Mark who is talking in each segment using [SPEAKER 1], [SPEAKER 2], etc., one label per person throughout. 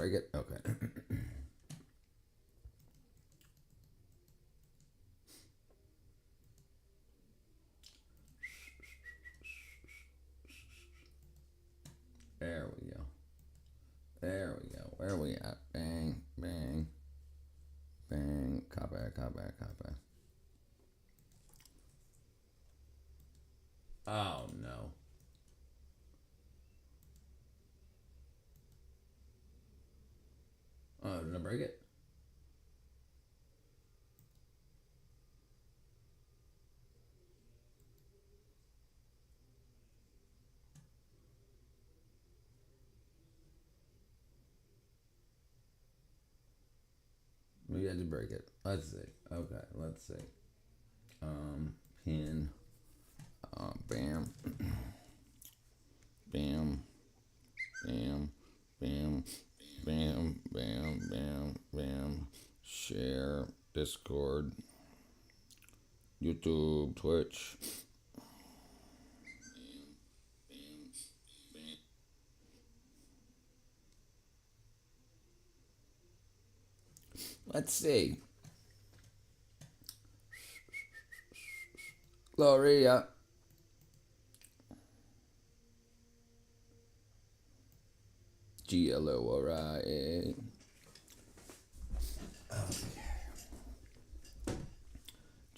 [SPEAKER 1] break it? Okay. There we go. There we go. Where are we at? Bang, bang, bang. Copy, copy, copy. Oh no. Oh, did I break it? Maybe I did break it. Let's see. Okay, let's see. Pin. Bam. Bam. Bam. Bam. Bam. Bam. Bam. Bam. Share. Discord. YouTube. Twitch. Let's see. Gloria. Gloria.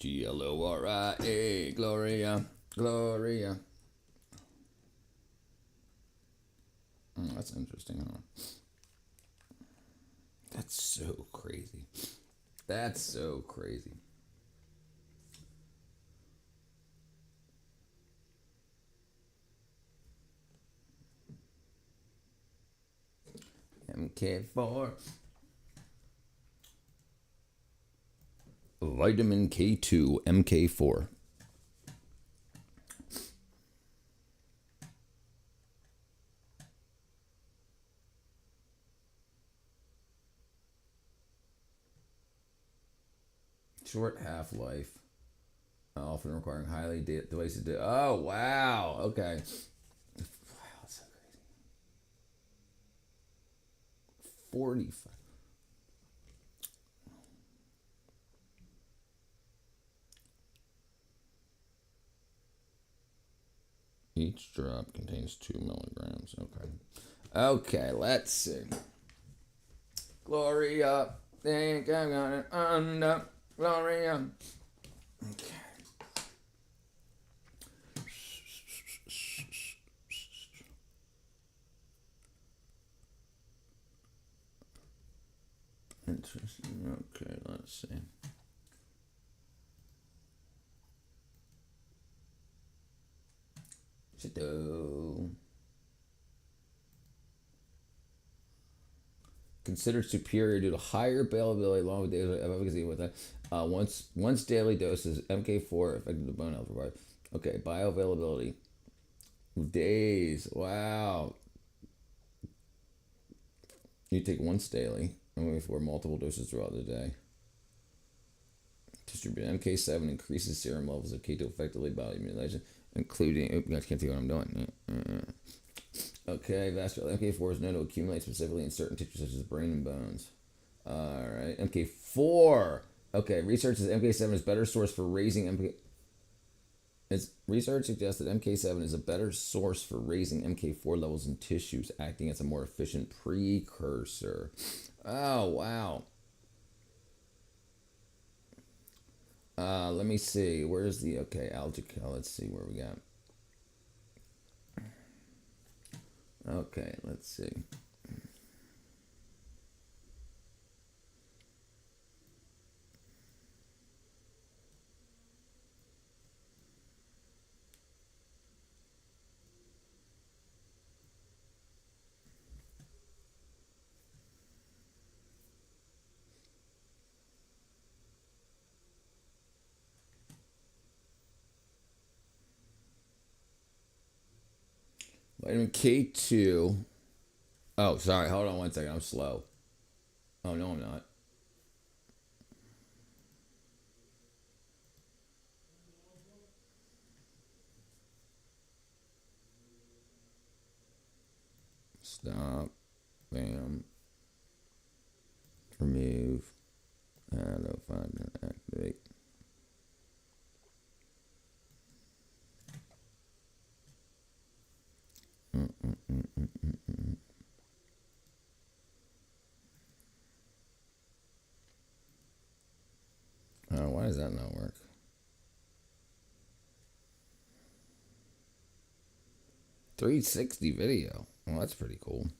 [SPEAKER 1] Gloria. Gloria. Gloria. That's interesting, huh? That's so crazy. That's so crazy. MK4. Vitamin K2 MK4. Short half life. Often requiring highly devices. Oh, wow. Okay. Wow, that's so crazy. 45. Each drop contains 2 milligrams. Okay. Okay, let's see. Gloria. Think I got it under. Gloria. Okay. Interesting. Okay, let's see. Shadow. Considered superior due to higher availability along with daily efficacy with that. Once daily doses, MK4 affected the bone health required. Okay, bioavailability. Days. Wow. You take once daily. MK4 multiple doses throughout the day. Distribute MK7 increases serum levels of keto effectively body immunization, including. Oh, I can't see what I'm doing. Okay, vascular MK4 is known to accumulate specifically in certain tissues such as brain and bones. All right, MK4. Okay, research says MK7 is better source for raising MK. Its research suggests that MK7 is a better source for raising MK4 levels in tissues, acting as a more efficient precursor. Oh wow. Let me see. Where's the okay algae? Let's see where we got. Okay, let's see. Vitamin K2. Oh, sorry. Hold on one second. I'm slow. Oh, no, I'm not. Stop. Bam. Remove. How to find and activate. Why does that not work? 360 video. Well, that's pretty cool.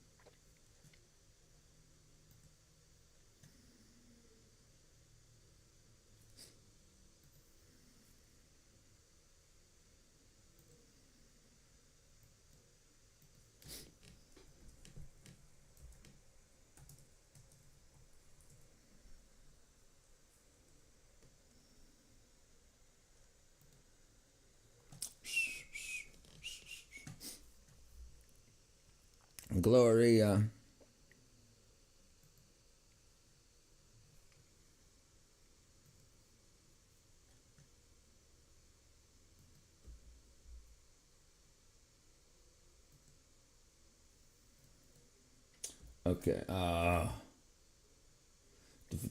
[SPEAKER 1] Gloria. Okay.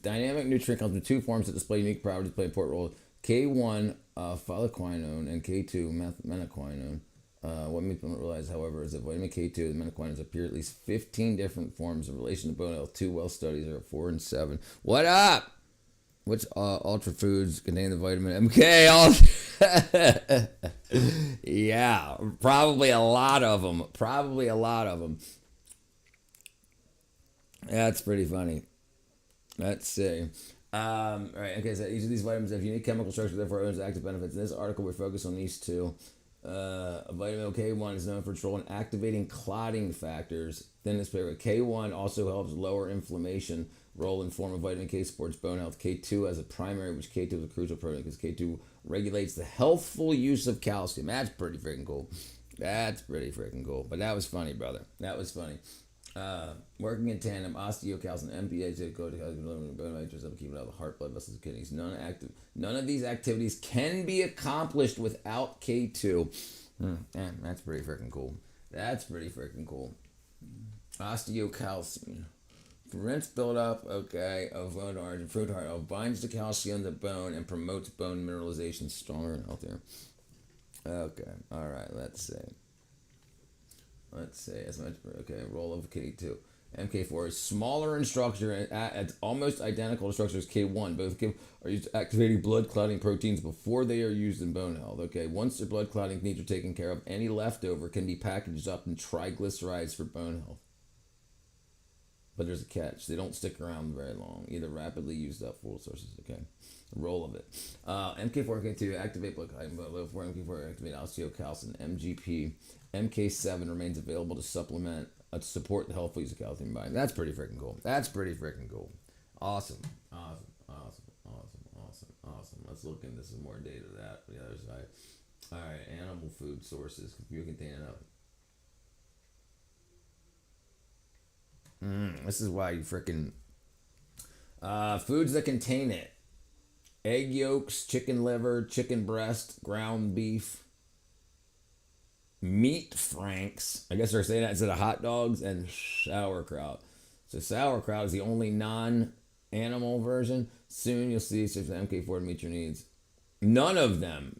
[SPEAKER 1] Dynamic nutrient comes in two forms that display unique properties, play important role. K1 phyloquinone and K2 menaquinone. What makes people realize, however, is that vitamin K2 and menaquinones appear at least 15 different forms in relation to bone health. Two well studies are 4 and 7. What up? Which ultra foods contain the vitamin MK? Yeah, probably a lot of them. Probably a lot of them. That's pretty funny. Let's see. Right. Okay. So each of these vitamins have unique chemical structure, therefore owns active benefits. In this article, we focus on these two. Vitamin K1 is known for its role in activating clotting factors. Then this paper, K1 also helps lower inflammation. Role in form of vitamin K supports bone health. K2 as a primary, which K2 is a crucial protein because K2 regulates the healthful use of calcium. That's pretty freaking cool. That's pretty freaking cool. But that was funny, brother. That was funny. Working in tandem, osteocalcin, MPH, bone matrix, keeping out the heart, blood vessels, kidneys. None of these activities can be accomplished without K2. That's pretty freaking cool. That's pretty freaking cool. Osteocalcin prevents buildup, of bone origin, fruit heart, binds to calcium in the bone and promotes bone mineralization, stronger and healthier. Okay, all right. Let's see, as much, role of K2. MK4 is smaller in structure and almost identical to structure as K1. Both are used activating blood clotting proteins before they are used in bone health. Okay, once their blood clotting needs are taken care of, any leftover can be packaged up in triglycerides for bone health. But there's a catch. They don't stick around very long. Either rapidly used up full sources. Okay, the role of it. MK4, K2 activate blood clotting, but low 4 MK4 activate osteocalcin, MGP. MK7 remains available to supplement, to support the healthful use of calcium body. That's pretty freaking cool. That's pretty freaking cool. Awesome. Let's look into some more data of that on the other side. All right, animal food sources. You contain enough. This is why you freaking foods that contain it: egg yolks, chicken liver, chicken breast, ground beef, meat franks. I guess they're saying that instead of hot dogs, and sauerkraut. So sauerkraut is the only non-animal version. Soon you'll see if the MK4 to meet your needs. None of them.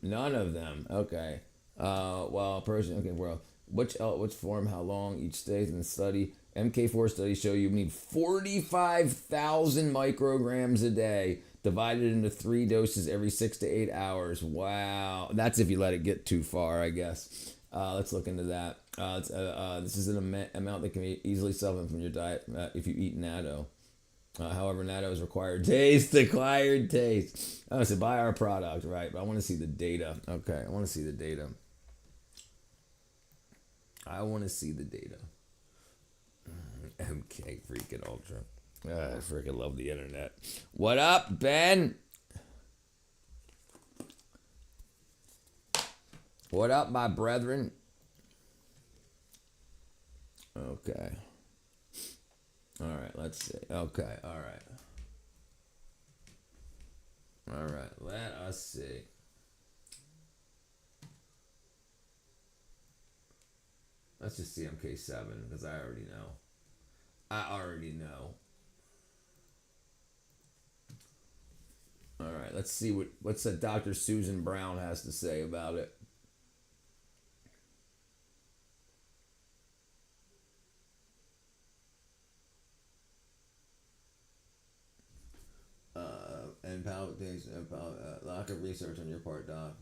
[SPEAKER 1] Okay. Well, person. Okay. Well, which form, how long each stays in the study. MK4 studies show you need 45,000 micrograms a day, divided into 3 doses every 6 to 8 hours. Wow. That's if you let it get too far, I guess. Let's look into that. This is an amount that can be easily supplemented from your diet if you eat natto. However, natto is required taste. Oh, so buy our product, right? But I want to see the data. Okay, I want to see the data. MK freaking ultra. I freaking love the internet. What up, Ben? What up, my brethren? Okay. All right, let's see. Okay, all right. All right, let us see. Let's just see MK7 because I already know. Let's see what's that Dr. Susan Brown has to say about it. And palpitation, lack of research on your part, Doc.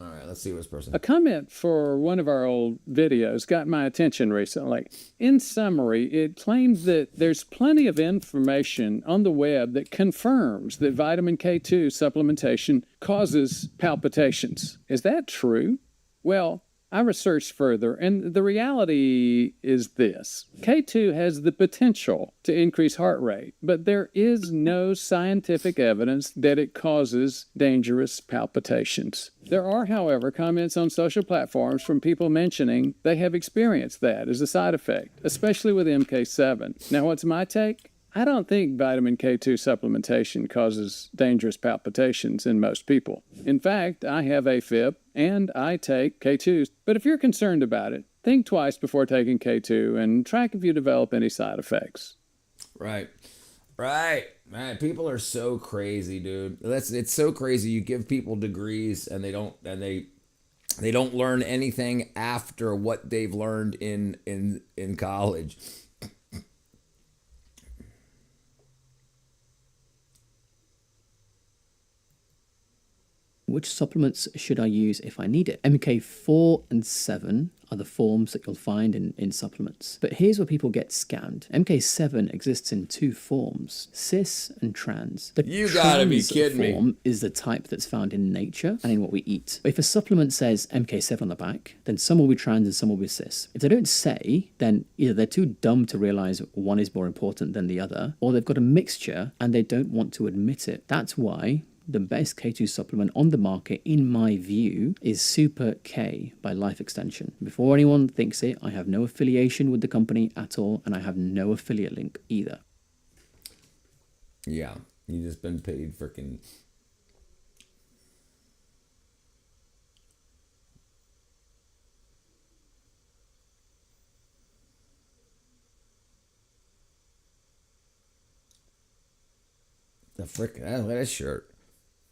[SPEAKER 1] All right, let's see what this person.
[SPEAKER 2] A comment for one of our old videos got my attention recently. In summary, it claims that there's plenty of information on the web that confirms that vitamin K2 supplementation causes palpitations. Is that true? Well, I researched further, and the reality is this. K2 has the potential to increase heart rate, but there is no scientific evidence that it causes dangerous palpitations. There are, however, comments on social platforms from people mentioning they have experienced that as a side effect, especially with MK7. Now, what's my take? I don't think vitamin K2 supplementation causes dangerous palpitations in most people. In fact, I have AFib and I take K2s. But if you're concerned about it, think twice before taking K2 and track if you develop any side effects.
[SPEAKER 1] Right. Man, people are so crazy, dude. It's so crazy. You give people degrees and they don't learn anything after what they've learned in college.
[SPEAKER 3] Which supplements should I use if I need it? MK4 and 7 are the forms that you'll find in supplements. But here's where people get scammed. MK7 exists in two forms, cis and trans. The
[SPEAKER 1] You gotta be kidding me.
[SPEAKER 3] form is the type that's found in nature and in what we eat. But if a supplement says MK7 on the back, then some will be trans and some will be cis. If they don't say, then either they're too dumb to realize one is more important than the other, or they've got a mixture and they don't want to admit it. That's why the best K2 supplement on the market, in my view, is Super K by Life Extension. Before anyone thinks it, I have no affiliation with the company at all, and I have no affiliate link either.
[SPEAKER 1] Yeah, you just been paid freaking. The frick, that shirt.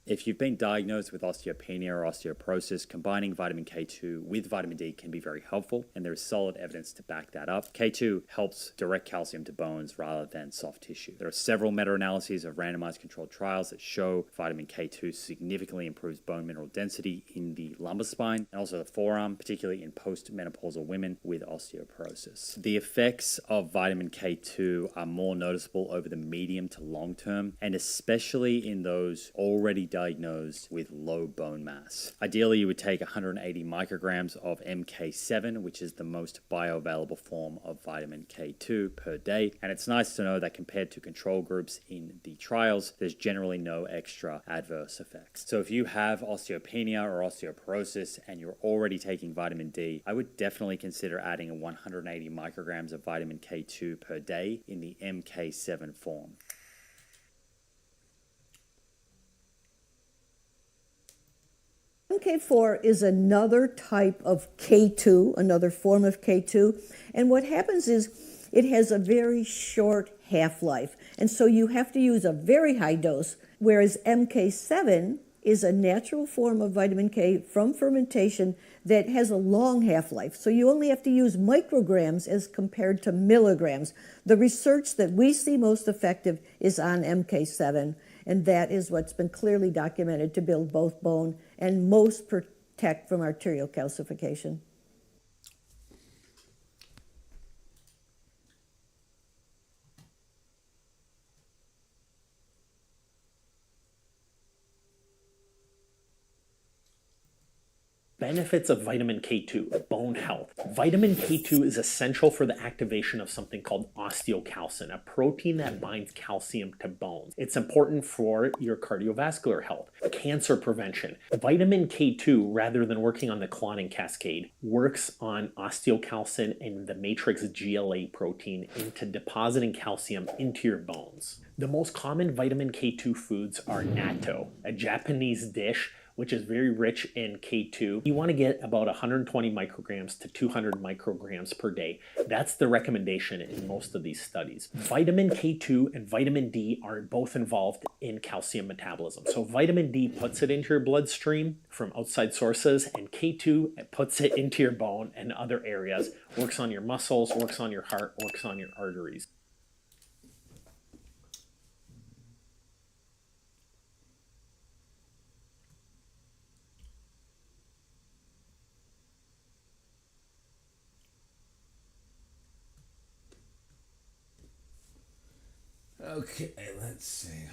[SPEAKER 4] If you've been diagnosed with osteopenia or osteoporosis, combining vitamin K2 with vitamin D can be very helpful, and there is solid evidence to back that up. K2 helps direct calcium to bones rather than soft tissue. There are several meta-analyses of randomized controlled trials that show vitamin K2 significantly improves bone mineral density in the lumbar spine and also the forearm, particularly in postmenopausal women with osteoporosis. The effects of vitamin K2 are more noticeable over the medium to long term, and especially in those already diagnosed with low bone mass. Ideally, you would take 180 micrograms of MK7, which is the most bioavailable form of vitamin K2 per day. And it's nice to know that compared to control groups in the trials, there's generally no extra adverse effects. So if you have osteopenia or osteoporosis and you're already taking vitamin D, I would definitely consider adding 180 micrograms of vitamin K2 per day in the MK7 form.
[SPEAKER 5] MK4 is another type of K2, another form of K2. And what happens is it has a very short half-life. And so you have to use a very high dose, whereas MK7 is a natural form of vitamin K from fermentation that has a long half-life. So you only have to use micrograms as compared to milligrams. The research that we see most effective is on MK7. And that is what's been clearly documented to build both bone and most protect from arterial calcification.
[SPEAKER 6] Benefits of vitamin K2, bone health. Vitamin K2 is essential for the activation of something called osteocalcin, a protein that binds calcium to bones. It's important for your cardiovascular health, cancer prevention. Vitamin K2, rather than working on the clotting cascade, works on osteocalcin and the matrix GLA protein into depositing calcium into your bones. The most common vitamin K2 foods are natto, a Japanese dish which is very rich in K2. You want to get about 120 micrograms to 200 micrograms per day. That's the recommendation in most of these studies. Vitamin K2 and vitamin D are both involved in calcium metabolism. So vitamin D puts it into your bloodstream from outside sources, and K2 puts it into your bone and other areas, works on your muscles, works on your heart, works on your arteries.
[SPEAKER 1] Okay, let's see.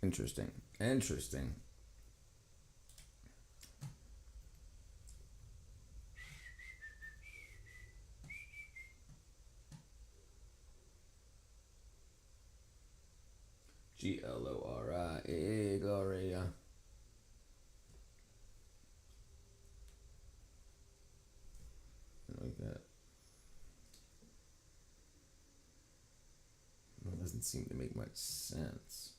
[SPEAKER 1] Interesting. Interesting. Gloria, Gloria. Like that. Well, it doesn't seem to make much sense.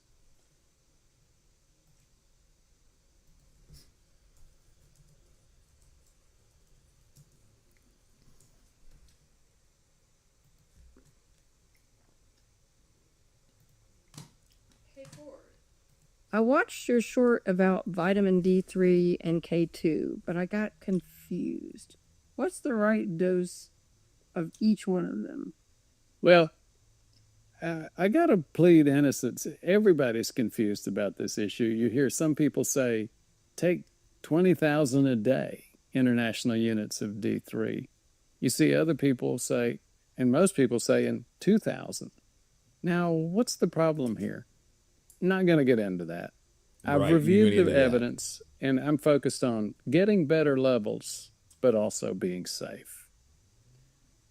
[SPEAKER 7] I watched your short about vitamin D3 and K2, but I got confused. What's the right dose of each one of them?
[SPEAKER 2] Well, I got to plead innocence. Everybody's confused about this issue. You hear some people say, take 20,000 a day, international units of D3. You see other people say, and most people saying 2,000. Now, what's the problem here? Not going to get into that. I've
[SPEAKER 1] Right, you
[SPEAKER 2] reviewed
[SPEAKER 1] need to
[SPEAKER 2] the
[SPEAKER 1] do that.
[SPEAKER 2] evidence, and I'm focused on getting better levels, but also being safe.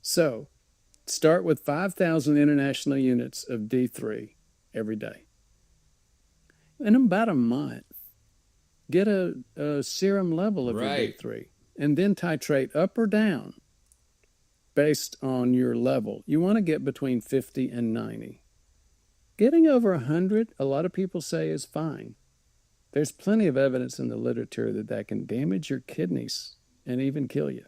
[SPEAKER 2] So, start with 5,000 international units of D3 every day. In about a month, get a serum level of
[SPEAKER 1] Right.
[SPEAKER 2] your D3, and then titrate up or down based on your level. You want to get between 50 and 90. Getting over 100, a lot of people say is fine. There's plenty of evidence in the literature that that can damage your kidneys and even kill you.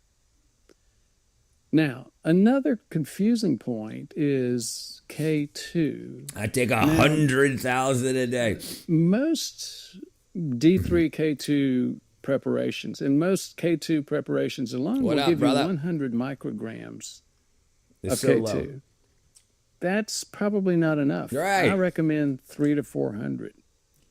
[SPEAKER 2] Now, another confusing point is K2.
[SPEAKER 1] I take 100,000 a day.
[SPEAKER 2] Most D3 K2 preparations, and most K2 preparations alone
[SPEAKER 1] What
[SPEAKER 2] will
[SPEAKER 1] up,
[SPEAKER 2] give
[SPEAKER 1] brother?
[SPEAKER 2] you 100 micrograms
[SPEAKER 1] It's
[SPEAKER 2] of
[SPEAKER 1] so
[SPEAKER 2] K2.
[SPEAKER 1] low.
[SPEAKER 2] That's probably not enough.
[SPEAKER 1] Right.
[SPEAKER 2] I recommend 300 to 400.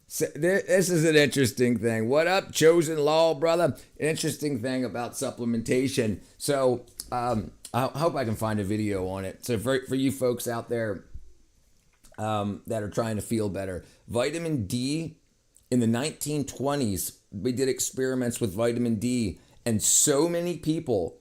[SPEAKER 1] So this is an interesting thing. What up, Chosen Law, brother? Interesting thing about supplementation. So I hope I can find a video on it. So for you folks out there that are trying to feel better, vitamin D in the 1920s, we did experiments with vitamin D, and so many people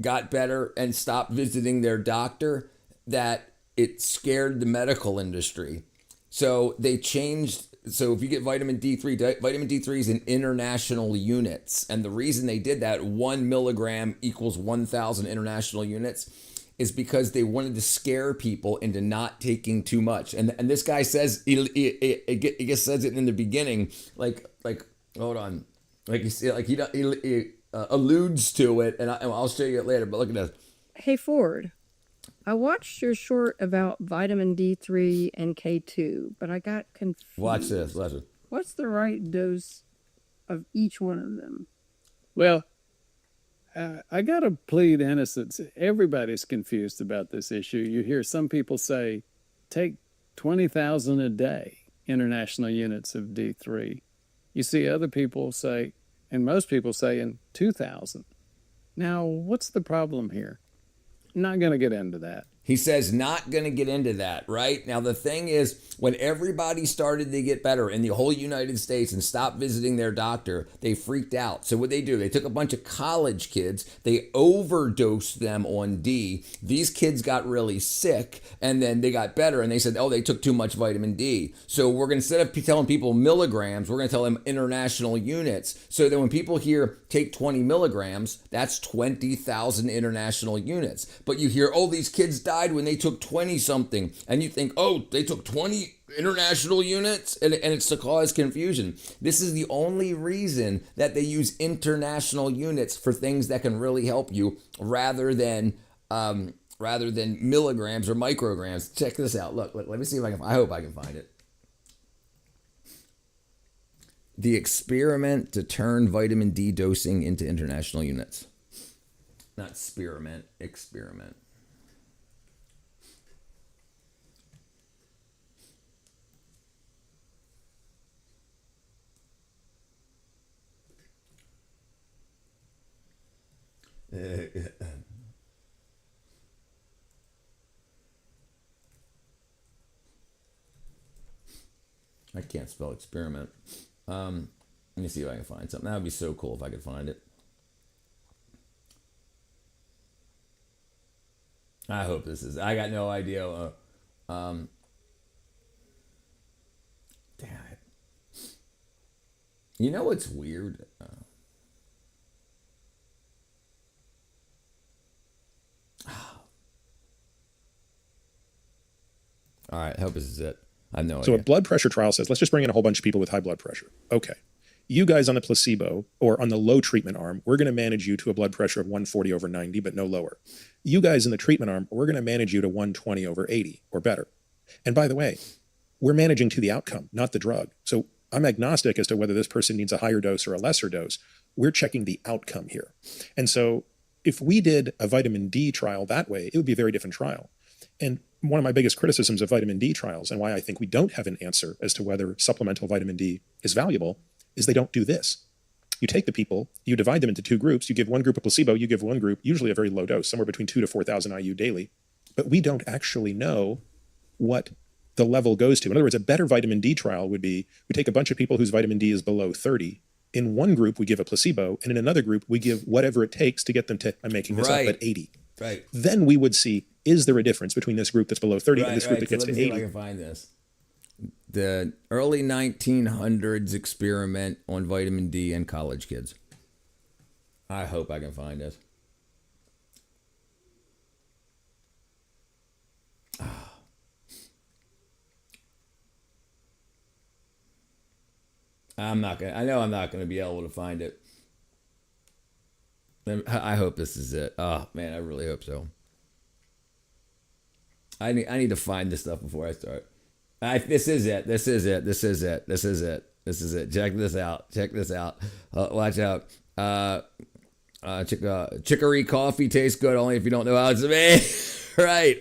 [SPEAKER 1] got better and stopped visiting their doctor that it scared the medical industry. So they changed. So if you get vitamin D3, vitamin D3 is in international units. And the reason they did that, 1 milligram equals 1,000 international units, is because they wanted to scare people into not taking too much. And this guy says, he says it in the beginning, like hold on. He alludes to it, and I'll show you it later, but look at this.
[SPEAKER 7] Hey Ford, I watched your short about vitamin D3 and K2, but I got confused.
[SPEAKER 1] Watch this.
[SPEAKER 7] What's the right dose of each one of them?
[SPEAKER 2] Well, I got to plead innocence. Everybody's confused about this issue. You hear some people say, take 20,000 a day, international units of D3. You see other people say, and most people saying 2,000. Now, what's the problem here? Not going to get into that.
[SPEAKER 1] He says not going to get into that, right? Now, the thing is, when everybody started to get better in the whole United States and stopped visiting their doctor, they freaked out. So what they do, they took a bunch of college kids, they overdosed them on D. These kids got really sick, and then they got better, and they said, oh, they took too much vitamin D. So we're going to, instead of telling people milligrams, we're going to tell them international units. So then when people hear take 20 milligrams, that's 20,000 international units. But you hear, oh, these kids died died when they took 20 something, and you think, oh, they took 20 international units, and it's to cause confusion. This is the only reason that they use international units for things that can really help you, rather than milligrams or micrograms. Check this out. Look, let me see if I hope I can find it. The experiment to turn vitamin D dosing into international units. Not experiment. I can't spell experiment. Let me see if I can find something. That would be so cool if I could find it. I hope this is. I got no idea. Damn it. You know what's weird? All right, I hope this is it. I have no
[SPEAKER 8] So
[SPEAKER 1] idea.
[SPEAKER 8] a blood pressure trial says, let's just bring in a whole bunch of people with high blood pressure. Okay. You guys on the placebo or on the low treatment arm, we're going to manage you to a blood pressure of 140/90, but no lower. You guys in the treatment arm, we're going to manage you to 120/80 or better. And by the way, we're managing to the outcome, not the drug. So I'm agnostic as to whether this person needs a higher dose or a lesser dose. We're checking the outcome here. And so if we did a vitamin D trial that way, it would be a very different trial. And one of my biggest criticisms of vitamin D trials, and why I think we don't have an answer as to whether supplemental vitamin D is valuable, is they don't do this. You take the people, you divide them into two groups, you give one group a placebo, you give one group usually a very low dose, somewhere between 2,000 to 4,000 IU daily, but we don't actually know what the level goes to. In other words, a better vitamin D trial would be, we take a bunch of people whose vitamin D is below 30. In one group, we give a placebo, and in another group, we give whatever it takes to get them to, I'm making this up, at 80.
[SPEAKER 1] Right.
[SPEAKER 8] Then we would see, is there a difference between this group that's below 30 and this group that
[SPEAKER 1] So
[SPEAKER 8] gets
[SPEAKER 1] let me
[SPEAKER 8] to
[SPEAKER 1] see if
[SPEAKER 8] 80?
[SPEAKER 1] I can find this. The early 1900s experiment on vitamin D in college kids. I hope I can find it. I know I'm not gonna be able to find it. I hope this is it. Oh man, I really hope so. I need to find this stuff before I start. This is it. Check this out. Watch out. Chicory coffee tastes good only if you don't know how it's made. Right.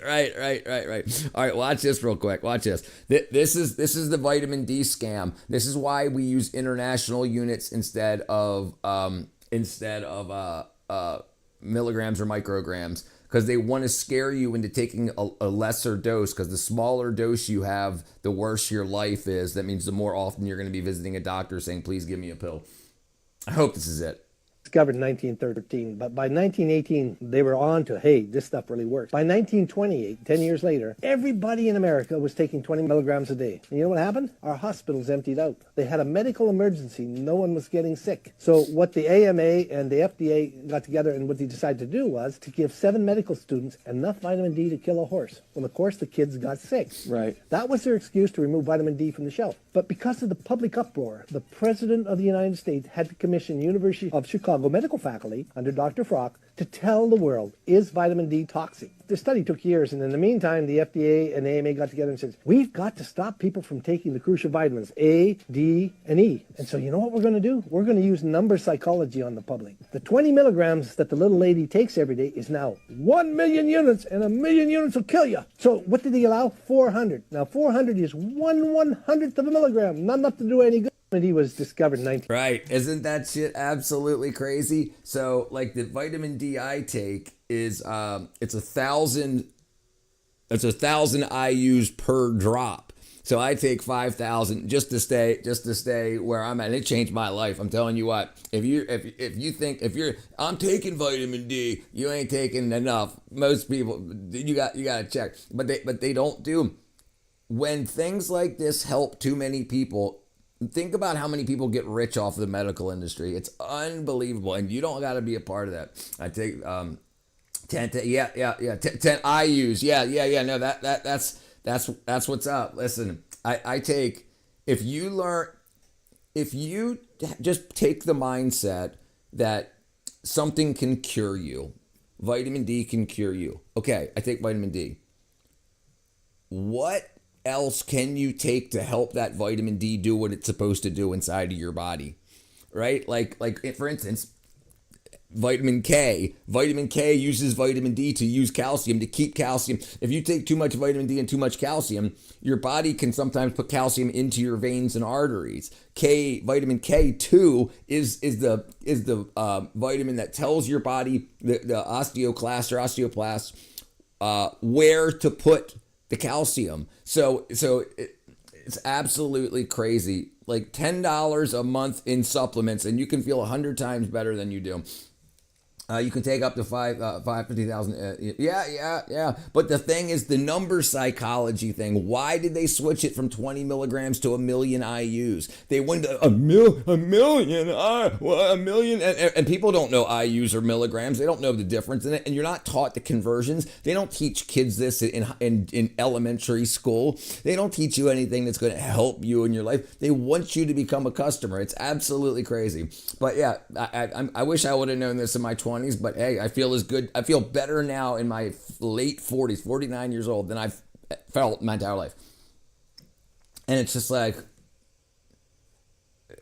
[SPEAKER 1] All right, watch this real quick. Watch this. This is the vitamin D scam. This is why we use international units instead of milligrams or micrograms, because they want to scare you into taking a lesser dose, because the smaller dose you have, the worse your life is. That means the more often you're going to be visiting a doctor saying, please give me a pill. I hope this is it.
[SPEAKER 9] Discovered in 1913, but by 1918 they were on to, hey, this stuff really works. By 1928, 10 years later, everybody in America was taking 20 milligrams a day. And you know what happened? Our hospitals emptied out. They had a medical emergency. No one was getting sick. So what the AMA and the FDA got together and what they decided to do was to give 7 medical students enough vitamin D to kill a horse. Well, of course, the kids got sick.
[SPEAKER 2] Right.
[SPEAKER 9] That was their excuse to remove vitamin D from the shelf. But because of the public uproar, the President of the United States had to commission University of Chicago medical faculty under Dr. Frock to tell the world, is vitamin D toxic? The study took years, and in the meantime, the FDA and AMA got together and said, we've got to stop people from taking the crucial vitamins A, D, and E. And so you know what we're going to do? We're going to use number psychology on the public. The 20 milligrams that the little lady takes every day is now 1 million units, and 1 million units will kill you. So what did he allow? 400. Now 400 is 1/100th of a milligram, not enough to do any good. And he was discovered in 19...
[SPEAKER 1] Right. Isn't that shit absolutely crazy? So, like, the vitamin D I take is it's 1,000 IUs per drop. So I take 5,000 just to stay where I'm at. And it changed my life. I'm telling you what. If you think I'm taking vitamin D, you ain't taking enough. Most people, you got to check. But they don't do. When things like this help too many people, think about how many people get rich off the medical industry. It's unbelievable, and you don't got to be a part of that. I take Yeah. 10 IUs. Yeah. No, that's what's up. Listen, I take, if you just take the mindset that something can cure you, vitamin D can cure you. Okay, I take vitamin D. What else can you take to help that vitamin D do what it's supposed to do inside of your body? Right? Like for instance, vitamin K. Vitamin K uses vitamin D to use calcium, to keep calcium. If you take too much vitamin D and too much calcium, your body can sometimes put calcium into your veins and arteries. Vitamin K2 is the vitamin that tells your body, the osteoclast or osteoplast, where to put the calcium. So it's absolutely crazy. Like $10 a month in supplements, and you can feel 100 times better than you do. You can take up to 50,000. Yeah. But the thing is the number psychology thing. Why did they switch it from 20 milligrams to a million IUs? They went to a million, and people don't know IUs or milligrams. They don't know the difference in it, and you're not taught the conversions. They don't teach kids this in elementary school. They don't teach you anything that's going to help you in your life. They want you to become a customer. It's absolutely crazy. But yeah, I wish I would have known this in my 20s. But hey, I feel as good. I feel better now in my late 40s, 49 years old, than I've felt my entire life. And it's just like,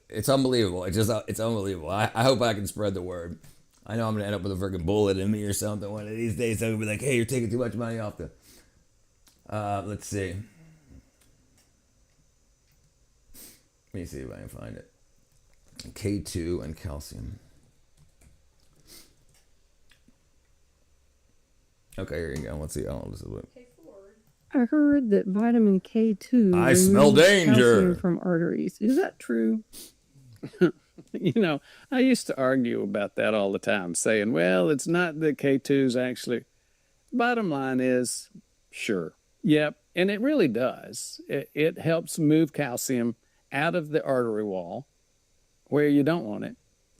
[SPEAKER 1] it's unbelievable. It's unbelievable. I hope I can spread the word. I know I'm gonna end up with a freaking bullet in me or something one of these days. I'm gonna be like, hey, you're taking too much money off the. Let's see. Let me see if I can find it. K2 and calcium. Okay, here you go. Let's see. Oh, this is what.
[SPEAKER 7] I heard that vitamin K2
[SPEAKER 1] I smell
[SPEAKER 7] removes
[SPEAKER 1] danger
[SPEAKER 7] calcium from arteries. Is that true?
[SPEAKER 2] I used to argue about that all the time, saying, well, it's not that K2's actually. Bottom line is, sure. Yep. And it really does. It helps move calcium out of the artery wall where you don't want it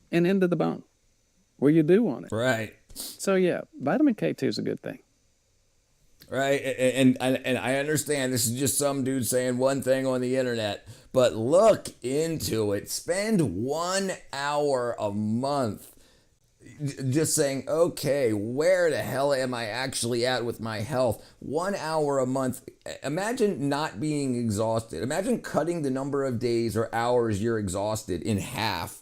[SPEAKER 2] and into the bone where you do want it.
[SPEAKER 1] Right.
[SPEAKER 2] So yeah, vitamin K2 is a good thing.
[SPEAKER 1] Right. And I understand this is just some dude saying one thing on the internet, but look into it. Spend 1 hour a month just saying, okay, where the hell am I actually at with my health? 1 hour a month. Imagine not being exhausted. Imagine cutting the number of days or hours you're exhausted in half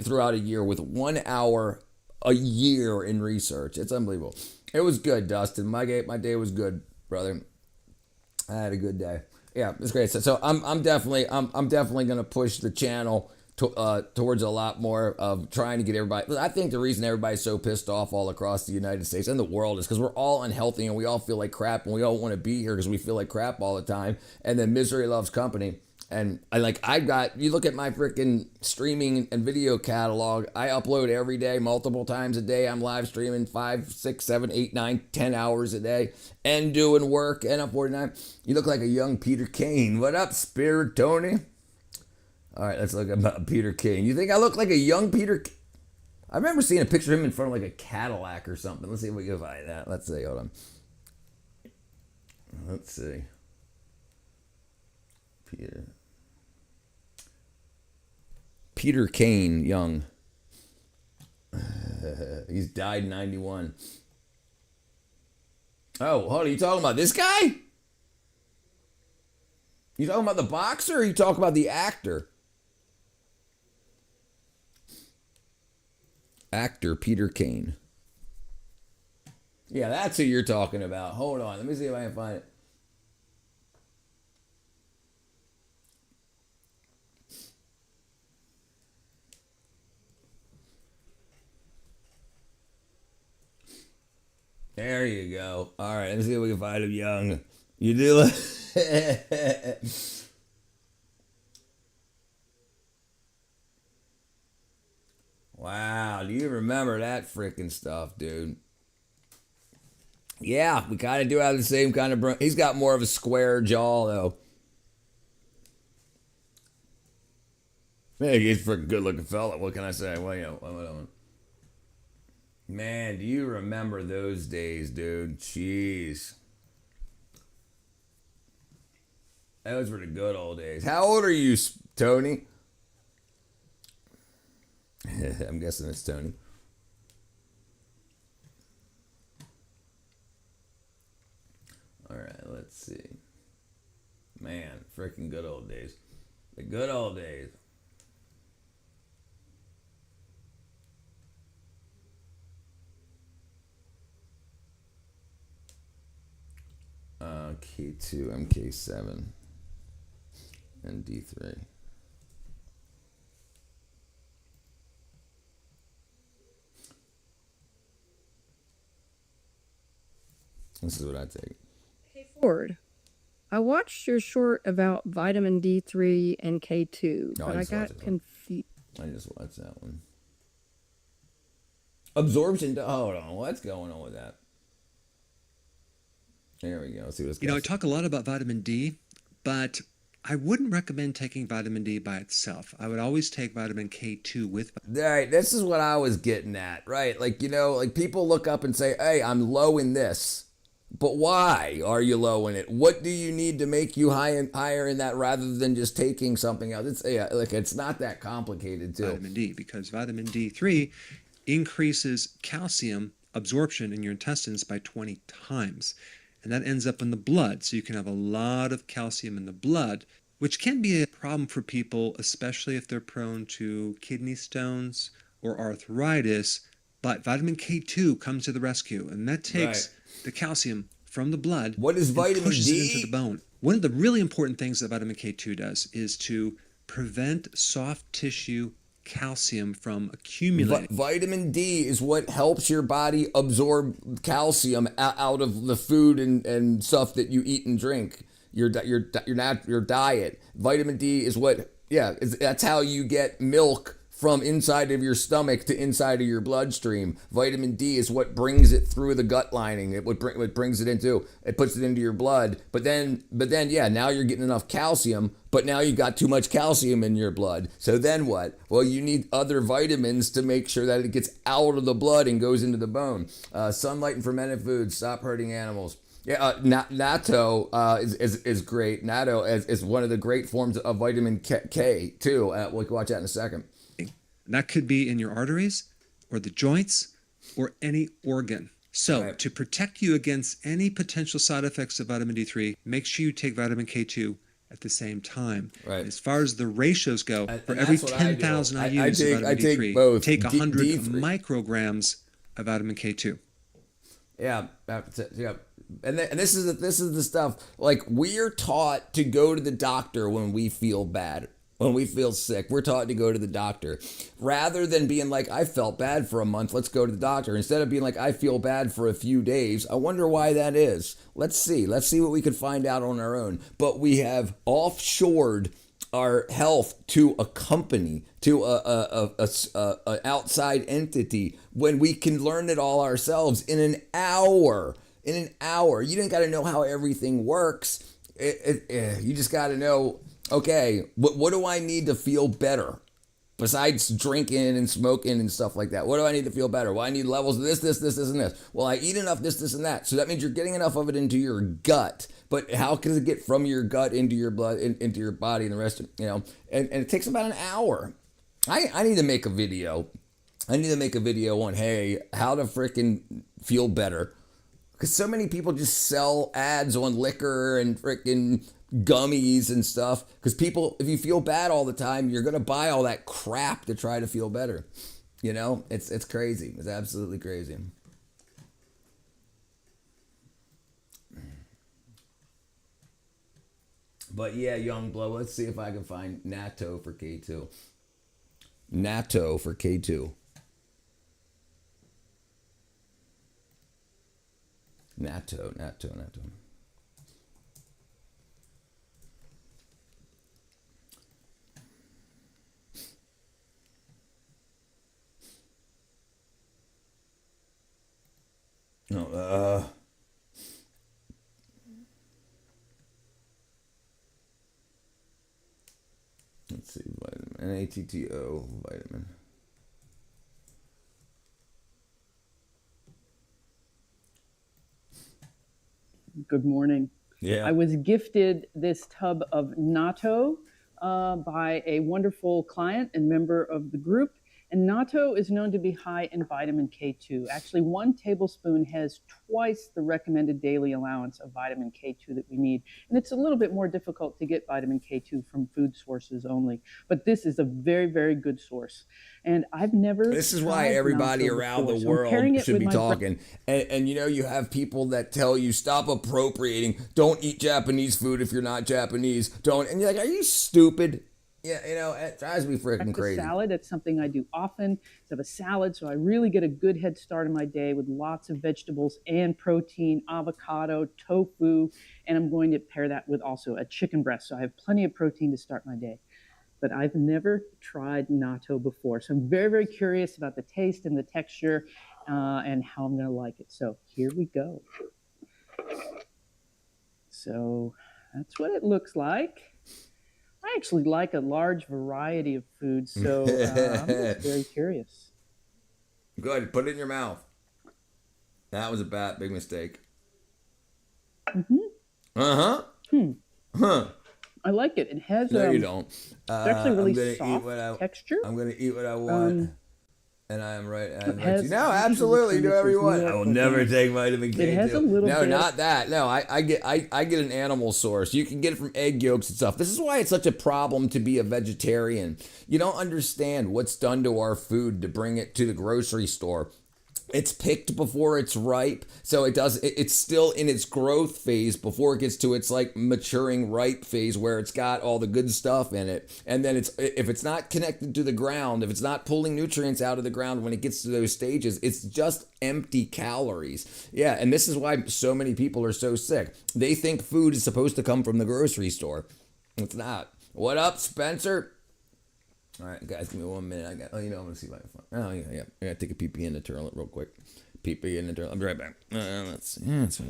[SPEAKER 1] throughout a year with 1 hour a year in research. It's unbelievable. It was good, Dustin. My day was good, brother. I had a good day. Yeah, it's great. So I'm definitely gonna push the channel towards a lot more of trying to get everybody. I think the reason everybody's so pissed off all across the United States and the world is because we're all unhealthy and we all feel like crap and we all want to be here because we feel like crap all the time. And then misery loves company. And you look at my freaking streaming and video catalog. I upload every day, multiple times a day. I'm live streaming 5, 6, 7, 8, 9, 10 hours a day and doing work. And I'm 49. You look like a young Peter Kane. What up, Spirit Tony? All right, let's look at Peter Kane. You think I look like a young Peter? I remember seeing a picture of him in front of like a Cadillac or something. Let's see if we can find that. Let's see. Hold on. Let's see. Peter Kane, young. He's died in 91. Oh, hold on. You talking about this guy? You talking about the boxer or you talking about the actor? Actor Peter Kane. Yeah, that's who you're talking about. Hold on. Let me see if I can find it. There you go. All right, let me see if we can find him young. You do look. Wow, do you remember that freaking stuff, dude? Yeah, we kind of do have the same kind of. He's got more of a square jaw, though. Man, he's a freaking good-looking fella. What can I say? Well, Man, do you remember those days, dude? Jeez. Those were the good old days. How old are you, Tony? I'm guessing it's Tony. All right, let's see. Man, freaking good old days. The good old days. K2, MK7, and D3. This is what I take.
[SPEAKER 7] Hey Ford, I watched your short about vitamin D3 and K2,
[SPEAKER 1] No,
[SPEAKER 7] but
[SPEAKER 1] I
[SPEAKER 7] I
[SPEAKER 1] just watched
[SPEAKER 7] got
[SPEAKER 1] it.
[SPEAKER 7] confused.
[SPEAKER 1] I just watched that one. Absorption. Hold on. What's going on with that? There we go. Let's see what it's
[SPEAKER 10] I talk a lot about vitamin D, but I wouldn't recommend taking vitamin D by itself. I would always take vitamin K2 with.
[SPEAKER 1] All right, this is what I was getting at, right? Like, like people look up and say, hey, I'm low in this. But why are you low in it? What do you need to make you higher in that rather than just taking something else? It's not that complicated, too.
[SPEAKER 10] Vitamin D, because vitamin D3 increases calcium absorption in your intestines by 20 times. And that ends up in the blood. So you can have a lot of calcium in the blood, which can be a problem for people, especially if they're prone to kidney stones or arthritis. But vitamin K2 comes to the rescue, and that takes the calcium from the blood.
[SPEAKER 1] What is vitamin
[SPEAKER 10] pushes
[SPEAKER 1] D?
[SPEAKER 10] it into the bone. One of the really important things that vitamin K2 does is to prevent soft tissue calcium from accumulating.
[SPEAKER 1] Vitamin D is what helps your body absorb calcium out of the food and stuff that you eat and drink. Your diet. Vitamin D is what that's how you get milk from inside of your stomach to inside of your bloodstream. Vitamin D is what brings it through the gut lining. It brings it into, it puts it into your blood. But then, now you're getting enough calcium, but now you've got too much calcium in your blood. So then what? Well, you need other vitamins to make sure that it gets out of the blood and goes into the bone. Sunlight and fermented foods, stop hurting animals. Yeah, natto is great. Natto is one of the great forms of vitamin K too. We can watch that in a second.
[SPEAKER 10] And that could be in your arteries or the joints or any organ. So to protect you against any potential side effects of vitamin D3, make sure you take vitamin K2 at the same time.
[SPEAKER 1] Right.
[SPEAKER 10] As far as the ratios go, for every 10,000 IUs of vitamin
[SPEAKER 1] I take
[SPEAKER 10] D3,
[SPEAKER 1] both.
[SPEAKER 10] take 100
[SPEAKER 1] D3.
[SPEAKER 10] micrograms of vitamin K2.
[SPEAKER 1] Yeah. And this is the stuff, like, we're taught to go to the doctor when we feel bad. When we feel sick, we're taught to go to the doctor. Rather than being like, I felt bad for a month, let's go to the doctor. Instead of being like, I feel bad for a few days, I wonder why that is. Let's see what we can find out on our own. But we have offshored our health to a company, to a outside entity, when we can learn it all ourselves in an hour. In an hour. You don't got to know how everything works. You just got to know, okay, what do I need to feel better? Besides drinking and smoking and stuff like that, what do I need to feel better? Well, I need levels of this, and this. Well, I eat enough this, and that. So that means you're getting enough of it into your gut. But how can it get from your gut into your blood, into your body, and the rest of, and it takes about an hour. I need to make a video. I need to make a video on, hey, how to freaking feel better. Because so many people just sell ads on liquor and freaking gummies and stuff. Because people, if you feel bad all the time, you're going to buy all that crap to try to feel better. It's crazy. It's absolutely crazy. But yeah, Youngblood, let's see if I can find natto for K2. Natto for K2. Natto. No, let's see, vitamin, NATTO, vitamin.
[SPEAKER 11] Good morning.
[SPEAKER 1] Yeah.
[SPEAKER 11] I was gifted this tub of natto by a wonderful client and member of the group. And natto is known to be high in vitamin K2. Actually, 1 tablespoon has twice the recommended daily allowance of vitamin K2 that we need. And it's a little bit more difficult to get vitamin K2 from food sources only. But this is a very, very good source. And I've never.
[SPEAKER 1] This is why
[SPEAKER 11] tried
[SPEAKER 1] everybody
[SPEAKER 11] natto
[SPEAKER 1] around
[SPEAKER 11] before,
[SPEAKER 1] the
[SPEAKER 11] so I'm pairing
[SPEAKER 1] world
[SPEAKER 11] it
[SPEAKER 1] should
[SPEAKER 11] with
[SPEAKER 1] be
[SPEAKER 11] my
[SPEAKER 1] talking. And you know, you have people that tell you stop appropriating. Don't eat Japanese food if you're not Japanese. Don't. And you're like, are you stupid? Yeah, you know, it drives me freaking crazy.
[SPEAKER 11] Salad, that's something I do often. So I have a salad, so I really get a good head start in my day with lots of vegetables and protein, avocado, tofu, and I'm going to pair that with also a chicken breast. So I have plenty of protein to start my day. But I've never tried natto before. So I'm very, very curious about the taste and the texture and how I'm going to like it. So here we go. So that's what it looks like. I actually like a large variety of foods, so I'm just very curious.
[SPEAKER 1] Go ahead, put it in your mouth. That was a big mistake. Uh-huh. Huh.
[SPEAKER 11] I like it. It has
[SPEAKER 1] No, you don't.
[SPEAKER 11] it's actually really
[SPEAKER 1] I'm gonna
[SPEAKER 11] soft texture.
[SPEAKER 1] I'm going to eat what I want. And I am right.
[SPEAKER 11] has-
[SPEAKER 1] No, absolutely. Do whatever you want. I will never take vitamin K2.
[SPEAKER 11] It has a little
[SPEAKER 1] no,
[SPEAKER 11] bit-
[SPEAKER 1] not that. No, I get an animal source. You can get it from egg yolks and stuff. This is why it's such a problem to be a vegetarian. You don't understand what's done to our food to bring it to the grocery store. It's picked before it's ripe, so it's still in its growth phase before it gets to its like maturing ripe phase where it's got all the good stuff in it. And then if it's not connected to the ground, if it's not pulling nutrients out of the ground when it gets to those stages, it's just empty calories. Yeah, and this is why so many people are so sick. They think food is supposed to come from the grocery store. It's not. What up, Spencer? All right, guys, give me 1 minute. I'm gonna see if I can find. Oh yeah. I gotta take a pee in the toilet real quick. Pee in the toilet. I'll be right back. Let's see. Let's see.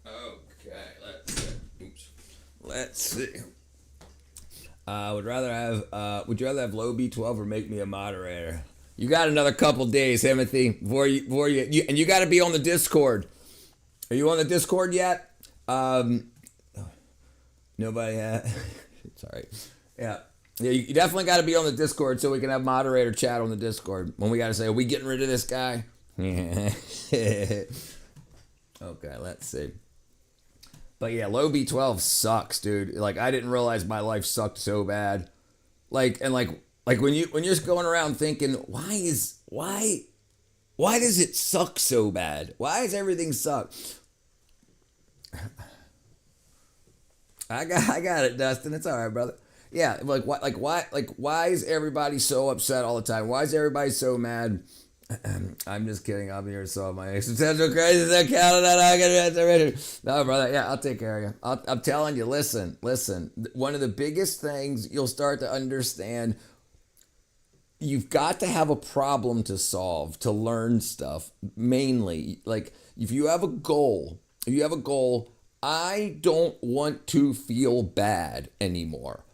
[SPEAKER 1] Okay, let's see. Would you rather have low B12 or make me a moderator? You got another couple days, Timothy, before you and you got to be on the Discord. Are you on the Discord yet? Nobody has. Sorry. Yeah, you definitely got to be on the Discord so we can have moderator chat on the Discord. When we got to say, are we getting rid of this guy? Okay, let's see. But yeah, low B12 sucks, dude. Like, I didn't realize my life sucked so bad. Like when you're just going around thinking, why does it suck so bad? Why does everything suck? I got it, Dustin. It's all right, brother. Yeah, why is everybody so upset all the time? Why is everybody so mad? I'm just kidding. I'm here to solve my existential crisis. That counted out. I got it. No, brother. Yeah, I'll take care of you. I'm telling you. Listen. One of the biggest things you'll start to understand. You've got to have a problem to solve to learn stuff. Mainly, like if you have a goal. I don't want to feel bad anymore.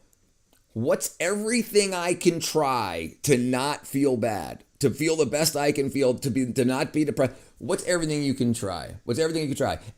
[SPEAKER 1] What's everything I can try to not feel bad? To feel the best I can feel, to not be depressed. What's everything you can try?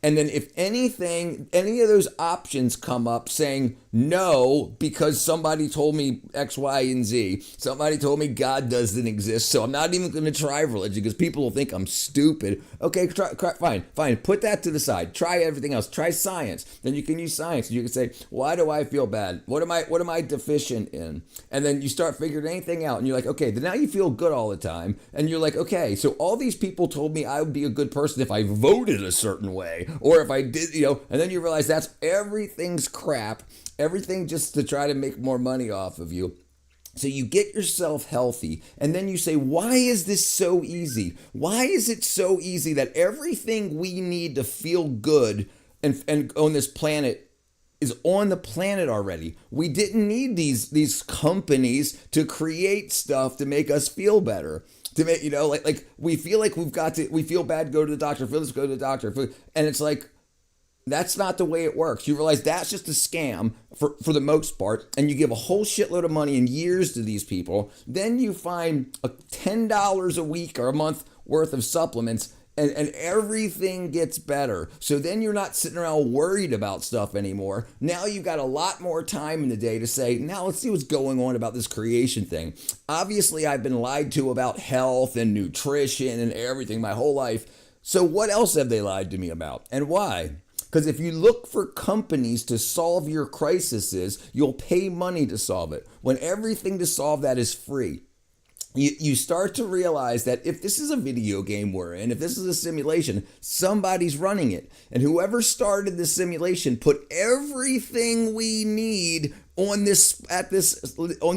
[SPEAKER 1] And then if any of those options come up saying no because somebody told me X, Y, and Z, somebody told me God doesn't exist, so I'm not even going to try religion because people will think I'm stupid. Okay, fine. Put that to the side. Try everything else. Try science. Then you can use science. You can say, why do I feel bad? What am I deficient in? And then you start figuring anything out, and you're like, okay, then now you feel good all the time, and you're like, okay, so all these people told me I would be a good person if I voted a certain way, or if I did, and then you realize everything's crap, everything just to try to make more money off of you. So you get yourself healthy, and then you say, why is this so easy? Why is it so easy that everything we need to feel good and on this planet is on the planet already? We didn't need these companies to create stuff to make us feel better. To make, like we feel like we feel bad, go to the doctor, feel this, go to the doctor. And it's like, that's not the way it works. You realize that's just a scam for the most part, and you give a whole shitload of money and years to these people. Then you find $10 a week or a month worth of supplements, and everything gets better. So then you're not sitting around worried about stuff anymore. Now you've got a lot more time in the day to say, now let's see what's going on about this creation thing. Obviously, I've been lied to about health and nutrition and everything my whole life. So what else have they lied to me about, and why? Because if you look for companies to solve your crises, you'll pay money to solve it, when everything to solve that is free. You start to realize that if this is a video game we're in, if this is a simulation, somebody's running it. And whoever started this simulation put everything we need on this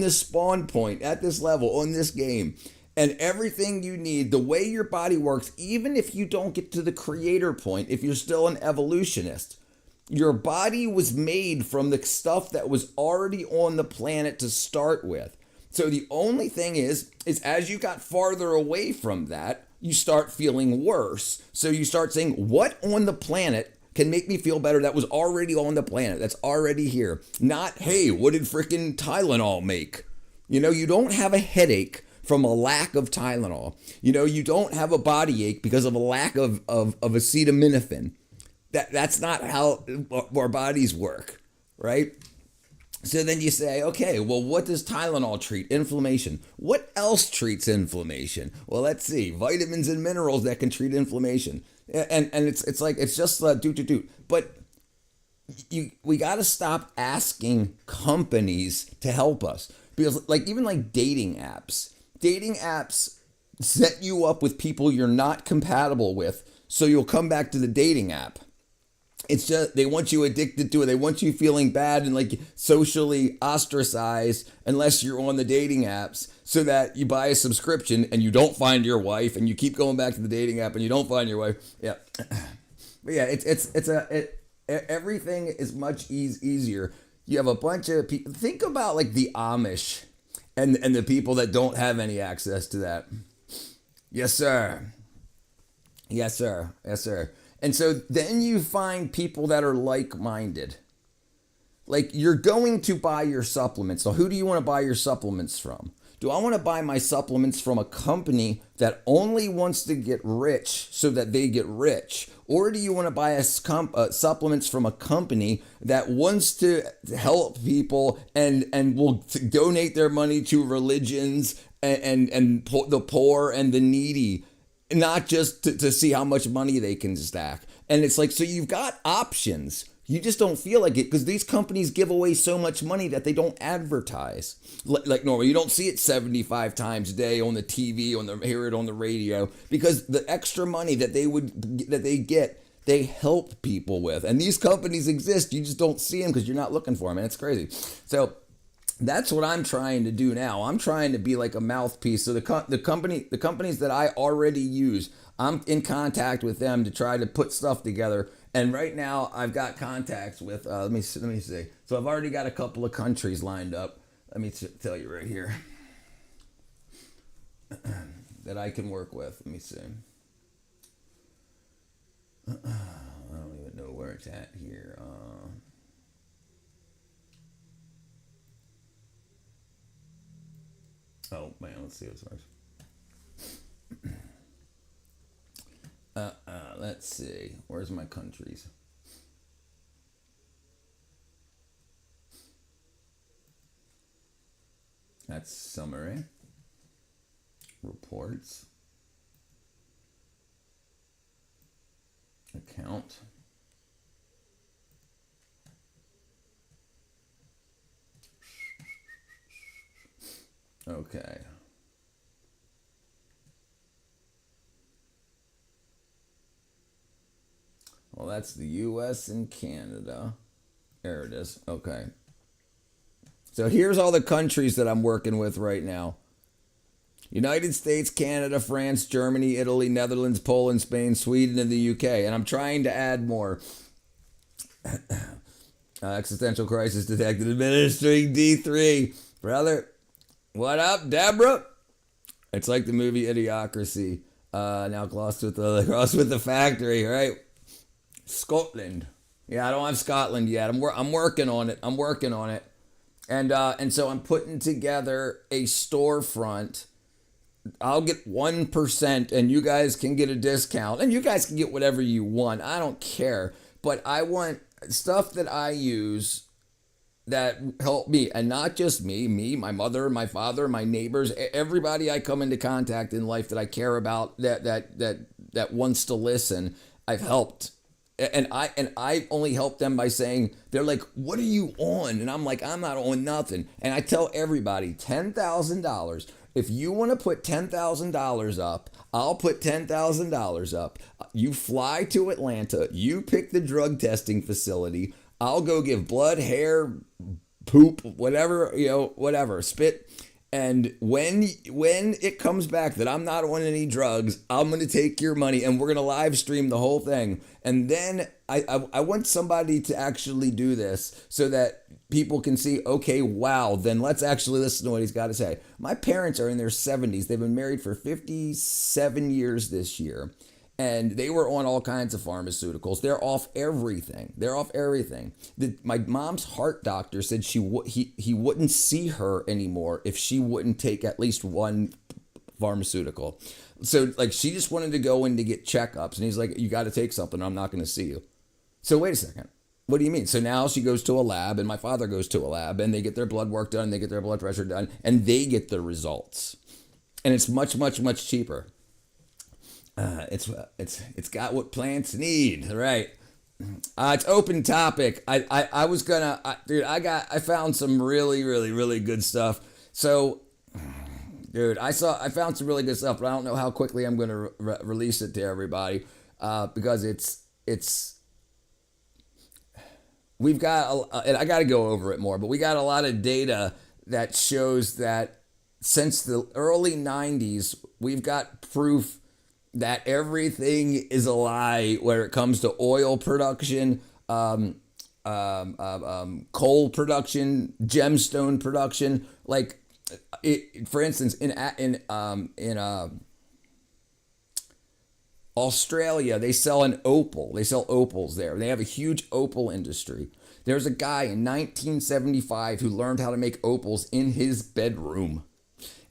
[SPEAKER 1] spawn point, at this level, on this game. And everything you need, the way your body works, even if you don't get to the creator point, if you're still an evolutionist, your body was made from the stuff that was already on the planet to start with. So the only thing is as you got farther away from that, you start feeling worse. So you start saying, what on the planet can make me feel better that was already on the planet, that's already here? Not, hey, what did frickin' Tylenol make? You don't have a headache from a lack of Tylenol. You don't have a body ache because of a lack of acetaminophen. That's not how our bodies work, right? So then you say, okay, well, what does Tylenol treat? Inflammation. What else treats inflammation? Well, let's see. Vitamins and minerals that can treat inflammation. And it's just doot. But we got to stop asking companies to help us. Because even dating apps. Dating apps set you up with people you're not compatible with, so you'll come back to the dating app. It's just, they want you addicted to it. They want you feeling bad and socially ostracized unless you're on the dating apps, so that you buy a subscription and you don't find your wife, and you keep going back to the dating app and you don't find your wife. Yeah. But yeah, everything is much easier. You have a bunch of people. Think about the Amish and the people that don't have any access to that. Yes, sir. Yes, sir. Yes, sir. And so then you find people that are like-minded. You're going to buy your supplements. So who do you want to buy your supplements from? Do I want to buy my supplements from a company that only wants to get rich so that they get rich? Or do you want to buy supplements from a company that wants to help people and will donate their money to religions and the poor and the needy? Not just to see how much money they can stack. And it's so you've got options. You just don't feel like it because these companies give away so much money that they don't advertise. Like normal, you don't see it 75 times a day on the TV, hear it on the radio, because the extra money that they get, they help people with. And these companies exist. You just don't see them because you're not looking for them. And it's crazy. So that's what I'm trying to do now. I'm trying to be like a mouthpiece. So the companies that I already use, I'm in contact with them to try to put stuff together. And right now I've got contacts with, let me see. So I've already got a couple of countries lined up. Let me tell you right here that I can work with. Let me see. I don't even know where it's at here. Oh man, let's see what's first. Let's see. Where's my countries? That's summary. Reports. Account. Okay. Well, that's the US and Canada. There it is. Okay. So here's all the countries that I'm working with right now. United States, Canada, France, Germany, Italy, Netherlands, Poland, Spain, Sweden, and the UK. And I'm trying to add more. Existential crisis detected. Administering D3. Brother, what up, Deborah? It's like the movie Idiocracy. Now cross with the factory, right? Scotland. Yeah, I don't have Scotland yet. I'm working on it. And so I'm putting together a storefront. I'll get 1% and you guys can get a discount. And you guys can get whatever you want. I don't care. But I want stuff that I use that help me. And not just me, my mother, my father, my neighbors, everybody I come into contact in life that I care about, that wants to listen, I've helped. And I only help them by saying, they're like, what are you on? And I'm like, I'm not on nothing. And I tell everybody, $10,000. If you want to put $10,000 up, I'll put $10,000 up. You fly to Atlanta, you pick the drug testing facility. I'll go give blood, hair, poop, whatever, spit. And when it comes back that I'm not on any drugs, I'm going to take your money and we're going to live stream the whole thing. And then I want somebody to actually do this so that people can see, okay, wow, then let's actually listen to what he's got to say. My parents are in their 70s. They've been married for 57 years this year. And they were on all kinds of pharmaceuticals. They're off everything. My mom's heart doctor said he wouldn't see her anymore if she wouldn't take at least one pharmaceutical. So like she just wanted to go in to get checkups. And he's like, you got to take something. Or I'm not going to see you. So wait a second. What do you mean? So now she goes to a lab and my father goes to a lab and they get their blood work done. They get their blood pressure done and they get the results. And it's much, much, much cheaper. It's got what plants need, right? It's open topic. I found some really, really, really good stuff. So, dude, I found some really good stuff, but I don't know how quickly I'm going to release it to everybody, because we've got, and I got to go over it more, but we got a lot of data that shows that since the early 90s, we've got proof that everything is a lie when it comes to oil production, coal production, gemstone production. Like, for instance, in Australia, they sell an opal. They sell opals there. They have a huge opal industry. There's a guy in 1975 who learned how to make opals in his bedroom,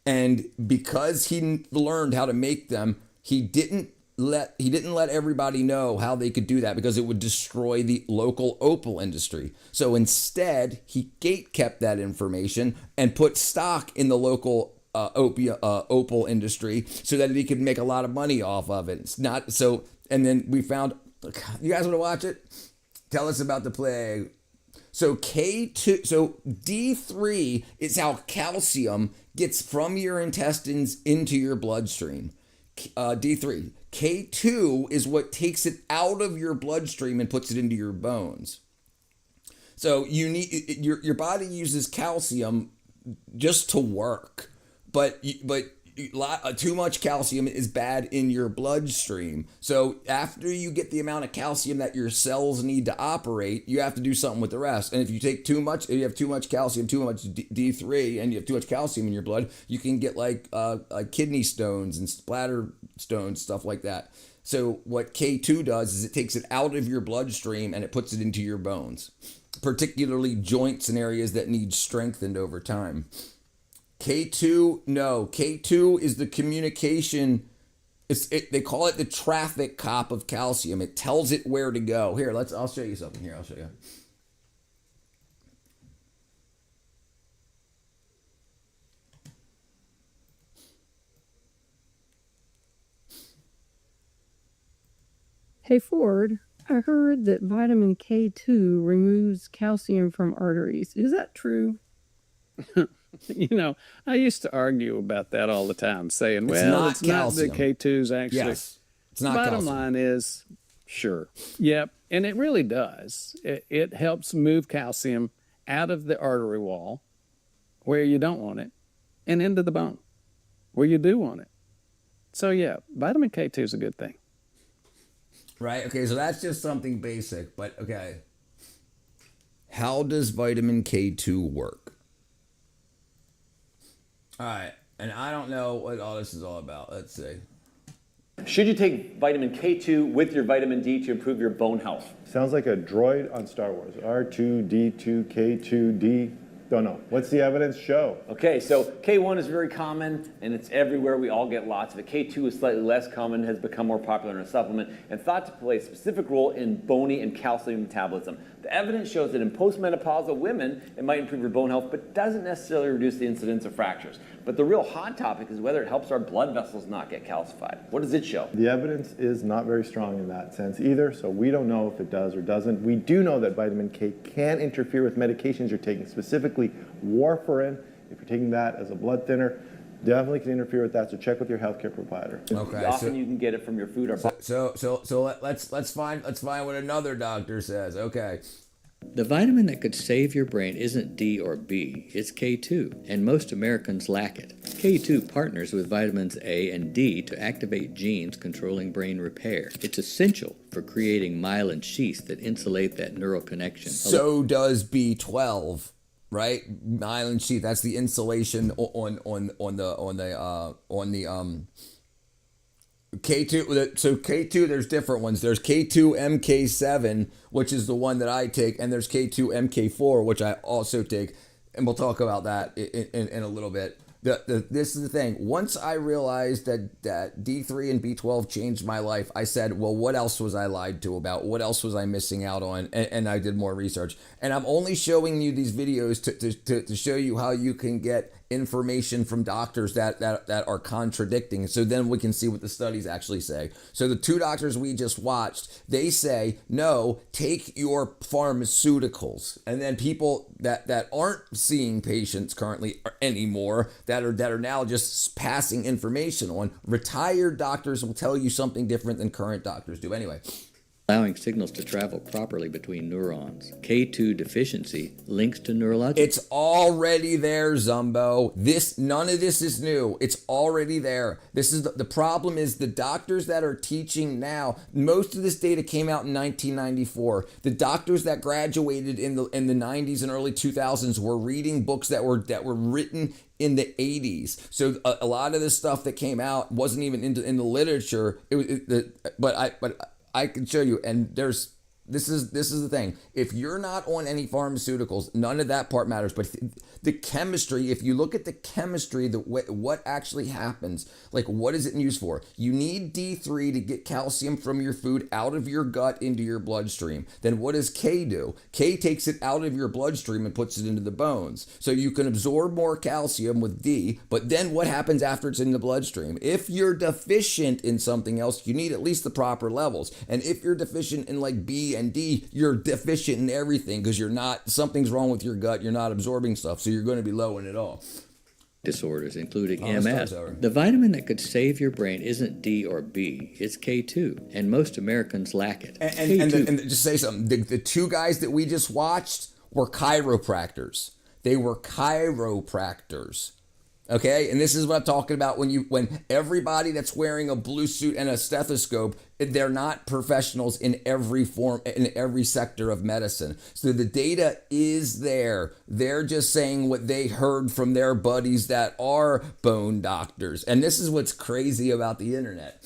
[SPEAKER 1] and because he learned how to make them, he didn't let everybody know how they could do that because it would destroy the local opal industry. So instead, he gatekept that information and put stock in the local opal industry so that he could make a lot of money off of it. It's not so. And then we found. You guys want to watch it? Tell us about the plague. So K2, so D3 is how calcium gets from your intestines into your bloodstream. D3. K2 is what takes it out of your bloodstream and puts it into your bones. So you need your body uses calcium just to work, but too much calcium is bad in your bloodstream. So after you get the amount of calcium that your cells need to operate, you have to do something with the rest. And if you take too much, if you have too much calcium, too much D3, and you have too much calcium in your blood, you can get like kidney stones and bladder stones, stuff like that. So what K2 does is it takes it out of your bloodstream and it puts it into your bones, particularly joints and areas that need strengthened over time. K2 is the communication. They call it the traffic cop of calcium. It tells it where to go. Here, I'll show you something. Here, I'll show you.
[SPEAKER 7] Hey Ford, I heard that vitamin K2 removes calcium from arteries. Is that true?
[SPEAKER 2] I used to argue about that all the time, saying,
[SPEAKER 1] It's
[SPEAKER 2] well,
[SPEAKER 1] not
[SPEAKER 2] it's not that
[SPEAKER 1] calcium.
[SPEAKER 2] K2's actually.
[SPEAKER 1] Yes, it's not
[SPEAKER 2] Bottom
[SPEAKER 1] calcium.
[SPEAKER 2] line is, sure. Yep. And it really does. It helps move calcium out of the artery wall where you don't want it, and into the bone where you do want it. So yeah, vitamin K2 is a good thing.
[SPEAKER 1] Right? Okay, so that's just something basic, but okay. How does vitamin K2 work? All right, and I don't know what all this is all about. Let's see.
[SPEAKER 12] Should you take vitamin K2 with your vitamin D to improve your bone health?
[SPEAKER 13] Sounds like a droid on Star Wars. R2D2K2D. Don't know. What's the evidence show?
[SPEAKER 12] Okay, so K1 is very common and it's everywhere. We all get lots of it. K2 is slightly less common, has become more popular in a supplement, and thought to play a specific role in bony and calcium metabolism. The evidence shows that in postmenopausal women, it might improve your bone health, but doesn't necessarily reduce the incidence of fractures. But the real hot topic is whether it helps our blood vessels not get calcified. What does it show?
[SPEAKER 13] The evidence is not very strong in that sense either, so we don't know if it does or doesn't. We do know that vitamin K can interfere with medications you're taking, specifically warfarin. If you're taking that as a blood thinner, definitely can interfere with that, so check with your healthcare provider.
[SPEAKER 1] Okay.
[SPEAKER 12] Often you can get it from your food or
[SPEAKER 1] Let's find what another doctor says. Okay.
[SPEAKER 3] The vitamin that could save your brain isn't D or B, it's K2, and most Americans lack it. K2 partners with vitamins A and D to activate genes controlling brain repair. It's essential for creating myelin sheaths that insulate that neural connection.
[SPEAKER 1] So does B12, right? Myelin sheath. That's the insulation on the K2, so K2, there's different ones. There's K2 MK7, which is the one that I take, and there's K2 MK4, which I also take, and we'll talk about that in a little bit. This is the thing. Once I realized that D3 and B12 changed my life, I said, well, what else was I lied to about? What else was I missing out on? And I did more research. And I'm only showing you these videos to show you how you can get information from doctors that are contradicting, so then we can see what the studies actually say. So the two doctors we just watched, they say, no, take your pharmaceuticals. And then people that aren't seeing patients currently anymore, that are now just passing information on, retired doctors will tell you something different than current doctors do. Anyway,
[SPEAKER 3] allowing signals to travel properly between neurons. K2 deficiency links to neurological.
[SPEAKER 1] It's already there, Zumbo. None of this is new. It's already there. This is the problem is the doctors that are teaching now, most of this data came out in 1994. The doctors that graduated in the 90s and early 2000s were reading books that were written in the 80s. So a lot of this stuff that came out wasn't even in the literature. But I can show you, and this is the thing. If you're not on any pharmaceuticals, none of that part matters. But the chemistry, if you look at the chemistry, what actually happens, like what is it used for? You need D3 to get calcium from your food out of your gut into your bloodstream. Then what does K do? K takes it out of your bloodstream and puts it into the bones. So you can absorb more calcium with D, but then what happens after it's in the bloodstream? If you're deficient in something else, you need at least the proper levels. And if you're deficient in like B and D, you're deficient in everything because something's wrong with your gut. You're not absorbing stuff, so you're going to be low in it all.
[SPEAKER 3] Disorders, including MS. The vitamin that could save your brain isn't D or B, it's K2, and most Americans lack it.
[SPEAKER 1] And just say something. The two guys that we just watched were chiropractors. They were chiropractors. Okay, and this is what I'm talking about when everybody that's wearing a blue suit and a stethoscope, they're not professionals in every form, in every sector of medicine. So the data is there. They're just saying what they heard from their buddies that are bone doctors. And this is what's crazy about the internet.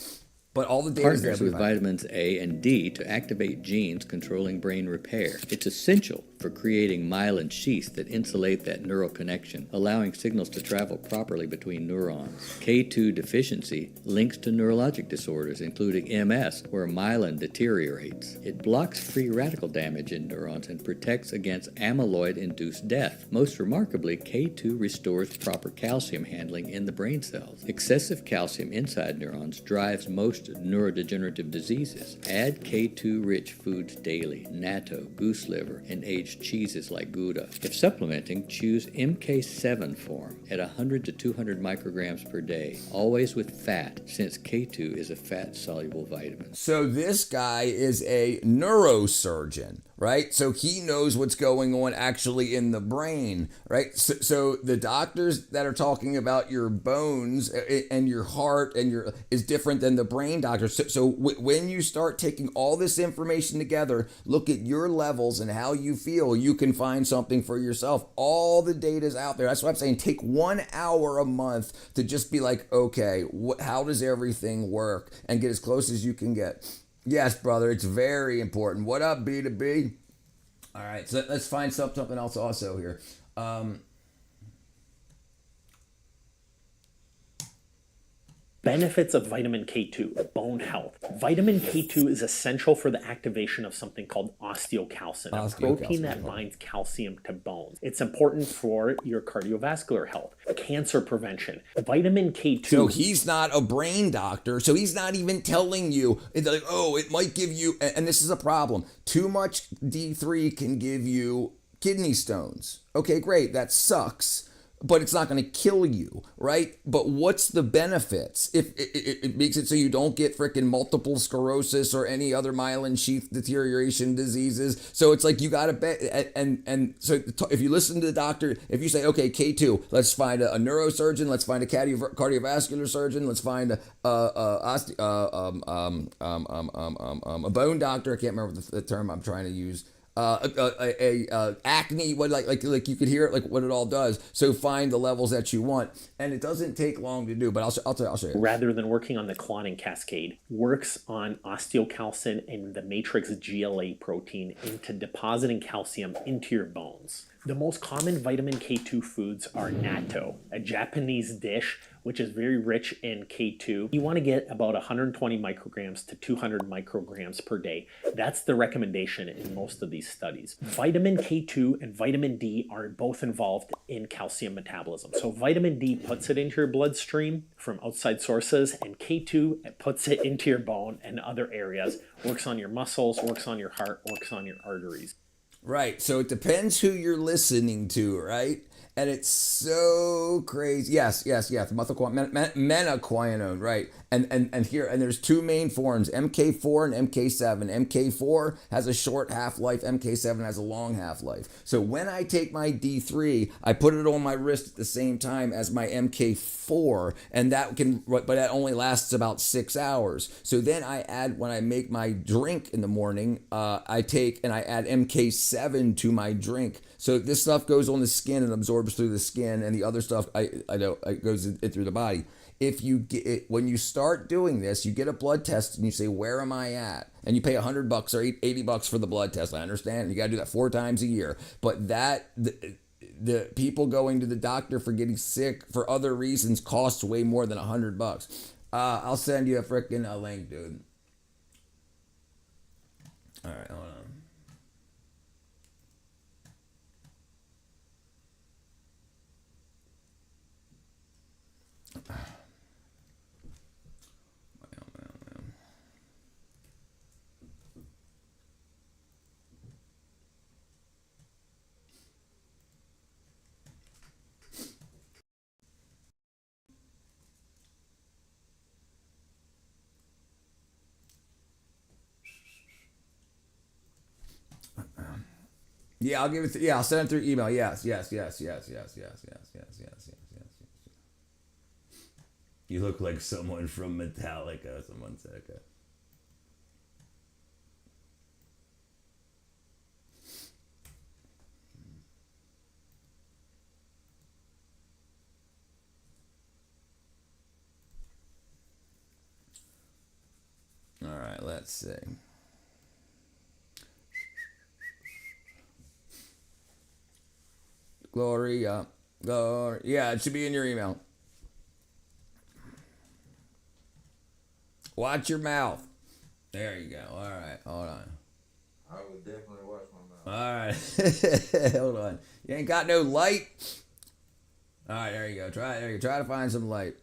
[SPEAKER 1] But all the data is there.
[SPEAKER 3] Partners with vitamins A and D to activate genes controlling brain repair. It's essential for creating myelin sheaths that insulate that neural connection, allowing signals to travel properly between neurons. K2 deficiency links to neurologic disorders, including MS, where myelin deteriorates. It blocks free radical damage in neurons and protects against amyloid-induced death. Most remarkably, K2 restores proper calcium handling in the brain cells. Excessive calcium inside neurons drives most neurodegenerative diseases. Add K2-rich foods daily, natto, goose liver, and aged cheeses like Gouda. If supplementing, choose MK7 form at 100 to 200 micrograms per day, always with fat, since K2 is a fat-soluble vitamin.
[SPEAKER 1] So this guy is a neurosurgeon. right? So he knows what's going on actually in the brain, right? So the doctors that are talking about your bones and your heart and your is different than the brain doctors. So when you start taking all this information together, look at your levels and how you feel, you can find something for yourself. All the data is out there. That's what I'm saying. Take 1 hour a month to just be like, okay, how does everything work, and get as close as you can get. Yes, brother, it's very important. What up, B2B? All right, so let's find something else also here.
[SPEAKER 6] Benefits of vitamin K2, bone health. Vitamin K2 is essential for the activation of something called osteocalcin, a protein that binds calcium to bones. It's important for your cardiovascular health, cancer prevention. Vitamin K2.
[SPEAKER 1] So he's not a brain doctor, so he's not even telling you, it's like, oh, it might give you, and this is a problem. Too much D3 can give you kidney stones. Okay, great, that sucks. But it's not going to kill you, right? But what's the benefits? If it makes it so you don't get freaking multiple sclerosis or any other myelin sheath deterioration diseases. So it's like you got to bet. And so if you listen to the doctor, if you say, okay, K2, let's find a neurosurgeon, let's find a cardiovascular surgeon, let's find a bone doctor. I can't remember the term I'm trying to use. Acne, what like you could hear it, like what it all does. So find the levels that you want, and it doesn't take long to do. But I'll show you.
[SPEAKER 6] Rather than working on the clotting cascade, works on osteocalcin and the matrix GLA protein into depositing calcium into your bones. The most common vitamin K2 foods are natto, a Japanese dish which is very rich in K2. You want to get about 120 micrograms to 200 micrograms per day. That's the recommendation in most of these studies. Vitamin K2 and vitamin D are both involved in calcium metabolism. So vitamin D puts it into your bloodstream from outside sources, and K2 puts it into your bone and other areas, works on your muscles, works on your heart, works on your arteries.
[SPEAKER 1] Right. So it depends who you're listening to, right? And it's so crazy. Yes. Menaquinone, right? And here, and there's two main forms, MK4 and MK7. MK4 has a short half-life, MK7 has a long half-life. So when I take my D3, I put it on my wrist at the same time as my MK4, and but that only lasts about 6 hours. So then I add, when I make my drink in the morning, I take and I add MK7 to my drink. So this stuff goes on the skin and absorbs through the skin, and the other stuff it goes in through the body. If you get it, when you start doing this, you get a blood test and you say, where am I at? And you pay $100 or $80 for the blood test. I understand. You got to do that 4 times a year. But the people going to the doctor for getting sick for other reasons costs way more than $100. I'll send you a freaking link, dude. All right, hold on. Yeah, I'll give it. I'll send it through email. Yes. You look like someone from Metallica. Someone said. Okay. All right. Let's see. Gloria. Yeah, it should be in your email. Watch your mouth. There you go. All right, hold on.
[SPEAKER 14] I would definitely watch my mouth.
[SPEAKER 1] All right. Hold on. You ain't got no light? All right, there you go. Try to find some light.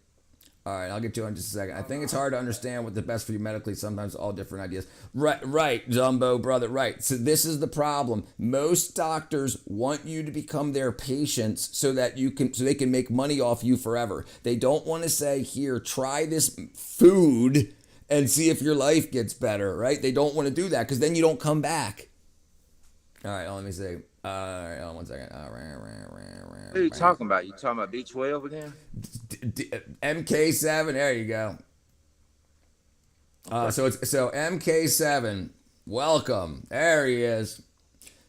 [SPEAKER 1] All right, I'll get you in just a second. I think it's hard to understand what the best for you medically. Sometimes all different ideas. Right, Jumbo, brother, right. So this is the problem. Most doctors want you to become their patients so they can make money off you forever. They don't want to say, here, try this food and see if your life gets better, right? They don't want to do that because then you don't come back. All right, let me see. All right, hold on 1 second.
[SPEAKER 14] What are you talking about? You talking about B12 again?
[SPEAKER 1] MK7. There you go. So MK7. Welcome. There he is.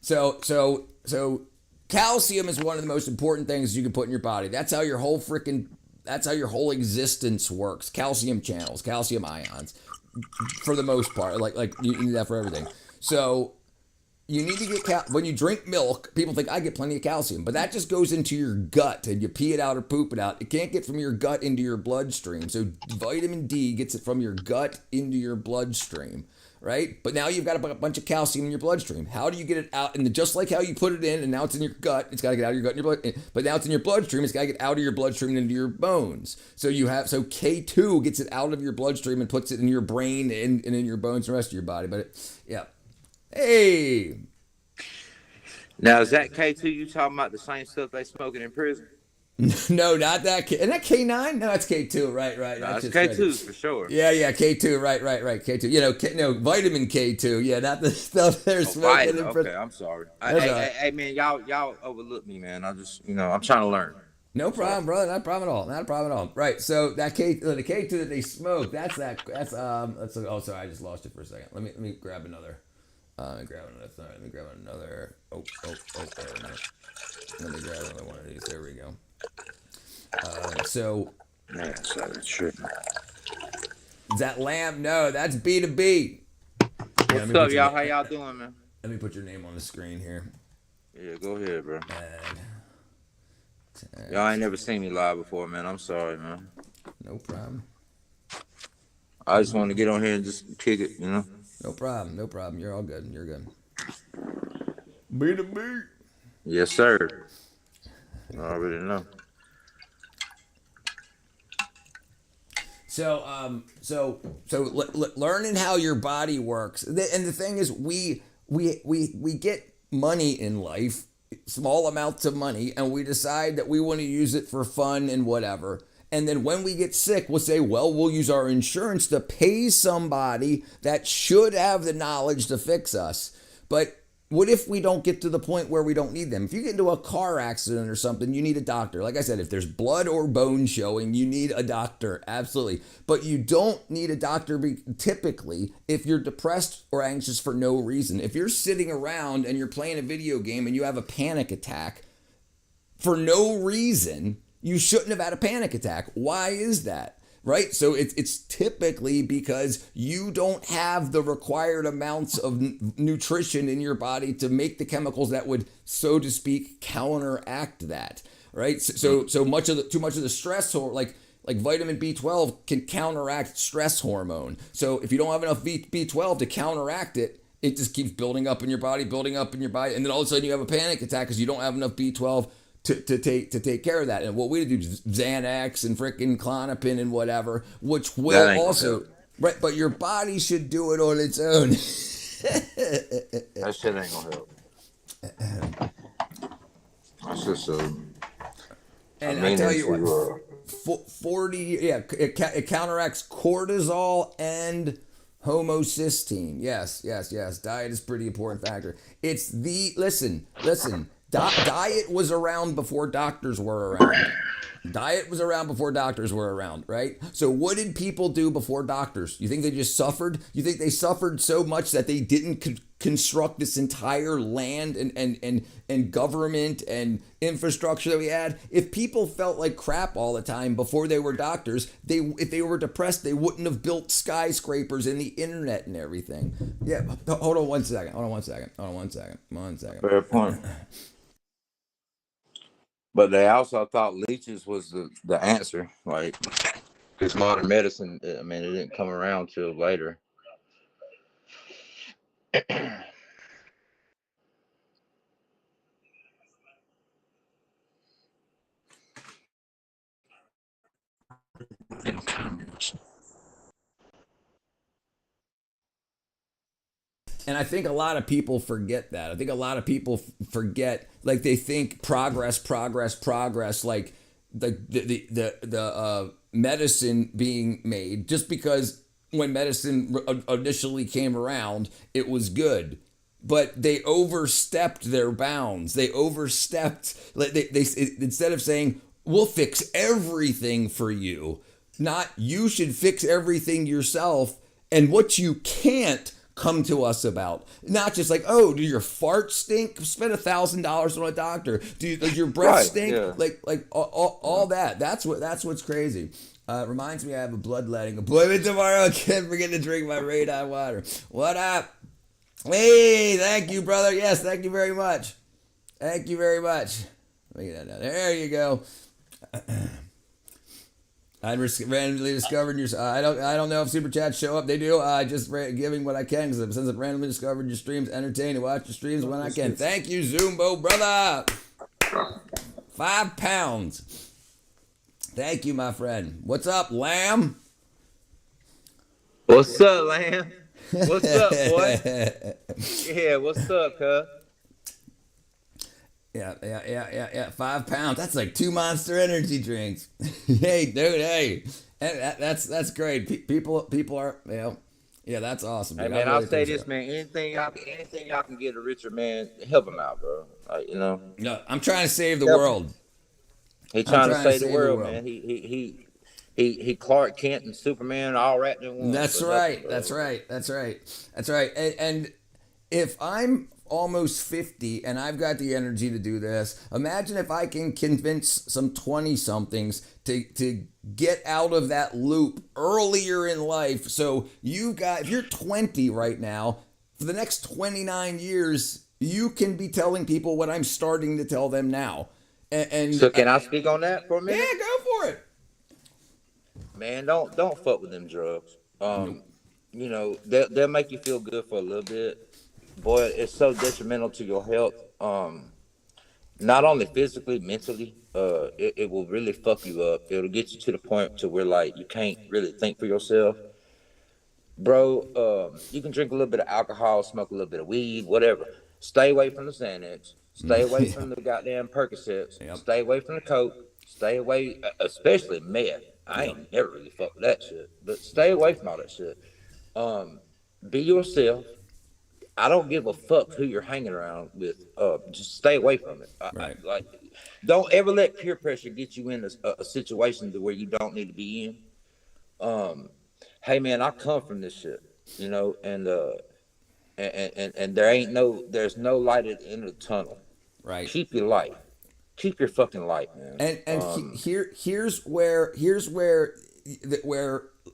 [SPEAKER 1] So calcium is one of the most important things you can put in your body. That's how your whole existence works. Calcium channels, calcium ions, for the most part. Like you need that for everything. So you need to get when you drink milk, people think I get plenty of calcium, but that just goes into your gut and you pee it out or poop it out. It can't get from your gut into your bloodstream. So vitamin D gets it from your gut into your bloodstream, right? But now you've got a bunch of calcium in your bloodstream. How do you get it out? And just like how you put it in and now it's in your gut, it's got to get out of your gut and your blood. But now it's in your bloodstream, it's got to get out of your bloodstream and into your bones. So K2 gets it out of your bloodstream and puts it in your brain and in your bones and the rest of your body. Yeah. Hey.
[SPEAKER 14] Now, is that K2 you talking about the same stuff they smoking in prison?
[SPEAKER 1] No, not that. Isn't that K9? No, that's K2. Right.
[SPEAKER 14] No, that's K2 for sure.
[SPEAKER 1] Yeah, K2. Right. K2. Vitamin K2. Yeah, not the stuff they're smoking in prison.
[SPEAKER 14] Okay, I'm sorry. Hey, man, y'all overlook me, man. I'm trying to learn.
[SPEAKER 1] No problem, brother. Not a problem at all. Right. So that the K2 that they smoke, that's oh, sorry, I just lost it for a second. Let me grab another. Let me grab another. Oh, there we go. Let me grab another one of these. There we go.
[SPEAKER 14] Man, that's true.
[SPEAKER 1] Is that Lamb? No, that's B2B.
[SPEAKER 14] What's up, y'all? How y'all doing, man?
[SPEAKER 1] Let me put your name on the screen here.
[SPEAKER 14] Yeah, go ahead, bro.
[SPEAKER 1] And
[SPEAKER 14] y'all ain't never seen me live before, man. I'm sorry, man.
[SPEAKER 1] No problem.
[SPEAKER 14] I just want to get on here and just kick it, you know?
[SPEAKER 1] No problem. You're all good. You're good. B2B.
[SPEAKER 14] Yes, sir. I already know.
[SPEAKER 1] So learning how your body works, and the thing is, we get money in life, small amounts of money, and we decide that we want to use it for fun and whatever. And then when we get sick, we'll say, well, we'll use our insurance to pay somebody that should have the knowledge to fix us. But what if we don't get to the point where we don't need them? If you get into a car accident or something, you need a doctor. Like I said, if there's blood or bone showing, you need a doctor. Absolutely. But you don't need a doctor typically if you're depressed or anxious for no reason. If you're sitting around and you're playing a video game and you have a panic attack for no reason, you shouldn't have had a panic attack. Why is that? Right? So it's typically because you don't have the required amounts of nutrition in your body to make the chemicals that would, so to speak, counteract that. Right? So too much of the stress, or like vitamin B12 can counteract stress hormone. So if you don't have enough B12 to counteract it, it just keeps building up in your body, and then all of a sudden you have a panic attack because you don't have enough B12 to take care of that. And what we do is Xanax and freaking Klonopin and whatever, which will also, right, but your body should do it on its own.
[SPEAKER 14] That shit ain't gonna help. That's just
[SPEAKER 1] and I tell you what, 40, it counteracts cortisol and homocysteine. Yes. Diet is a pretty important factor. It's listen. Diet was around before doctors were around. Right? So what did people do before doctors? You think they just suffered? You think they suffered so much that they didn't construct this entire land and government and infrastructure that we had? If people felt like crap all the time before they were doctors, if they were depressed, they wouldn't have built skyscrapers and the internet and everything. Yeah, hold on one second.
[SPEAKER 14] Fair point. But they also thought leeches was the answer. Like, because modern medicine, I mean, it didn't come around till later.
[SPEAKER 1] And I think a lot of people forget that. I think a lot of people forget, like they think progress, like the medicine being made, just because when medicine initially came around, it was good. but they overstepped their bounds. They overstepped. Like they instead of saying we'll fix everything for you, not you should fix everything yourself, and what you can't come to us about. Not just like, oh, do your farts stink? Spend $1,000 on a doctor. Does your breath
[SPEAKER 14] Right,
[SPEAKER 1] stink?
[SPEAKER 14] yeah.
[SPEAKER 1] Like all that. That's what's crazy. Reminds me I have a bloodletting appointment tomorrow. I can't forget to drink my radon water. What up? Hey, thank you, brother. Yes, thank you very much. Thank you very much. Let me get that down. There you go. I randomly discovered your. I don't know if super chats show up. They do. I just giving what I can because since I've randomly discovered your streams, entertain and watch your streams when I can. Thank you, Zumbo brother. 5 pounds. Thank you, my friend. What's up, Lamb?
[SPEAKER 14] What's up, Lamb? What's up, boy? Yeah, what's up, cuz?
[SPEAKER 1] Yeah. 5 pounds. That's like 2 Monster Energy drinks. Hey, dude. Hey, that's great. People are, yeah, that's awesome.
[SPEAKER 14] Hey
[SPEAKER 1] Dude.
[SPEAKER 14] man,
[SPEAKER 1] I
[SPEAKER 14] I'll
[SPEAKER 1] really
[SPEAKER 14] say
[SPEAKER 1] think
[SPEAKER 14] this,
[SPEAKER 1] so.
[SPEAKER 14] man. Anything y'all can get a richer man, help him out, bro. Like, you know.
[SPEAKER 1] No, I'm trying to save the
[SPEAKER 14] Help
[SPEAKER 1] world.
[SPEAKER 14] He trying to save the world, man. He Clark Kent and Superman all wrapped in one.
[SPEAKER 1] That's right. That's right. And if I'm almost 50 and I've got the energy to do this, imagine if I can convince some 20-somethings to get out of that loop earlier in life. So if you're 20 right now, for the next 29 years, you can be telling people what I'm starting to tell them now. And
[SPEAKER 14] so can I speak on that for a minute?
[SPEAKER 1] Yeah, go for it.
[SPEAKER 14] Man, don't fuck with them drugs. You know, they'll make you feel good for a little bit. Boy, it's so detrimental to your health. Not only physically, mentally, it will really fuck you up. It'll get you to the point to where like you can't really think for yourself. Bro, you can drink a little bit of alcohol, smoke a little bit of weed, whatever. Stay away from the Xanax. Stay away from the goddamn Percocets. Yep. Stay away from the coke. Stay away, especially meth. I ain't never really fucked with that shit. But stay away from all that shit. Be yourself. I don't give a fuck who you're hanging around with. Just stay away from it. Like, don't ever let peer pressure get you in a situation to where you don't need to be in. Hey man, I come from this shit, you know, and there's no light at the end of the tunnel.
[SPEAKER 1] Right.
[SPEAKER 14] Keep your light. Keep your fucking light, man.
[SPEAKER 1] And here's where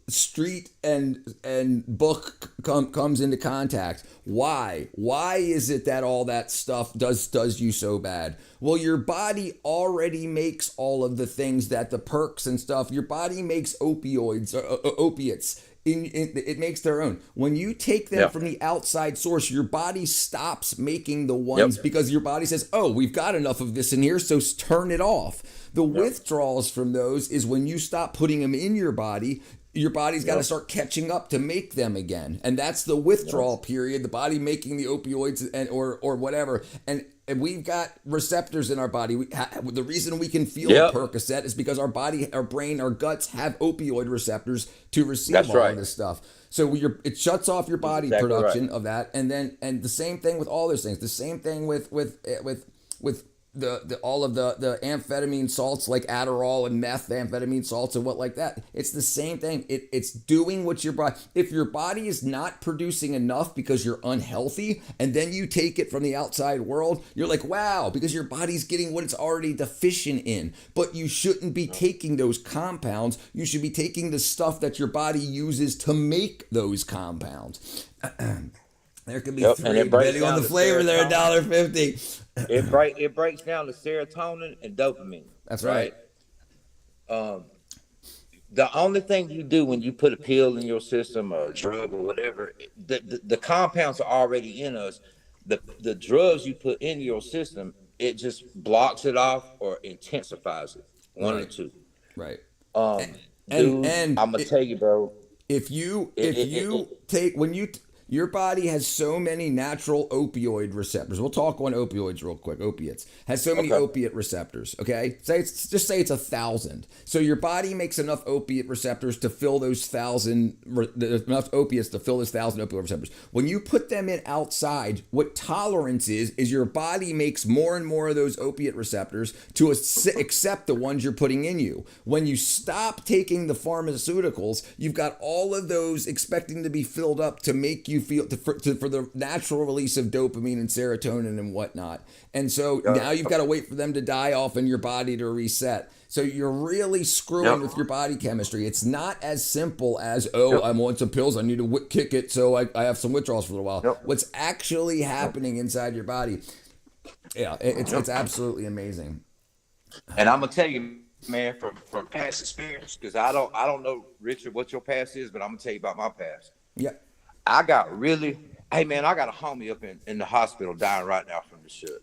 [SPEAKER 1] street and book comes into contact. Why is it that all that stuff does you so bad? Well, your body already makes all of the things that the perks and stuff. Your body makes opiates. It makes their own. When you take them from the outside source, your body stops making the ones because your body says, oh, we've got enough of this in here, so turn it off. The withdrawals from those is when you stop putting them in your body's got to start catching up to make them again. And that's the withdrawal period, the body making the opioids or whatever. And we've got receptors in our body. The reason we can feel Percocet is because our body, our brain, our guts have opioid receptors to receive of this stuff. So it shuts off your body production of that. And the same thing with all those things. The same thing with all of the amphetamine salts like Adderall and methamphetamine salts and what like that. It's the same thing. It's doing what your body. If your body is not producing enough because you're unhealthy, and then you take it from the outside world, you're like, wow, because your body's getting what it's already deficient in. But you shouldn't be taking those compounds. You should be taking the stuff that your body uses to make those compounds. There could be three, depending on the flavor. They're $1.50.
[SPEAKER 14] It breaks down to serotonin and dopamine.
[SPEAKER 1] That's right.
[SPEAKER 14] The only thing you do when you put a pill in your system or a drug or whatever, the compounds are already in us. The drugs you put in your system, it just blocks it off or intensifies it. One or two.
[SPEAKER 1] Right.
[SPEAKER 14] And I'm gonna tell you, bro.
[SPEAKER 1] If you Your body has so many natural opioid receptors. We'll talk on opioids real quick. Opiates has so many opiate receptors. Okay, just say it's 1,000. So your body makes enough opiate receptors to fill those 1,000, enough opiates to fill those 1,000 opioid receptors. When you put them in outside, what tolerance is your body makes more and more of those opiate receptors to accept the ones you're putting in you. When you stop taking the pharmaceuticals, you've got all of those expecting to be filled up to make you feel for the natural release of dopamine and serotonin and whatnot. And so now you've got to wait for them to die off in your body to reset. So you're really screwing with your body chemistry. It's not as simple as, I'm on some pills, I need to kick it so I have some withdrawals for a while. What's actually happening inside your body, it's absolutely amazing.
[SPEAKER 14] And I'm gonna tell you, man, from past experience, because I don't know, Richard, what your past is, but I'm gonna tell you about my past.
[SPEAKER 1] Yeah.
[SPEAKER 14] I got I got a homie up in the hospital dying right now from the shit.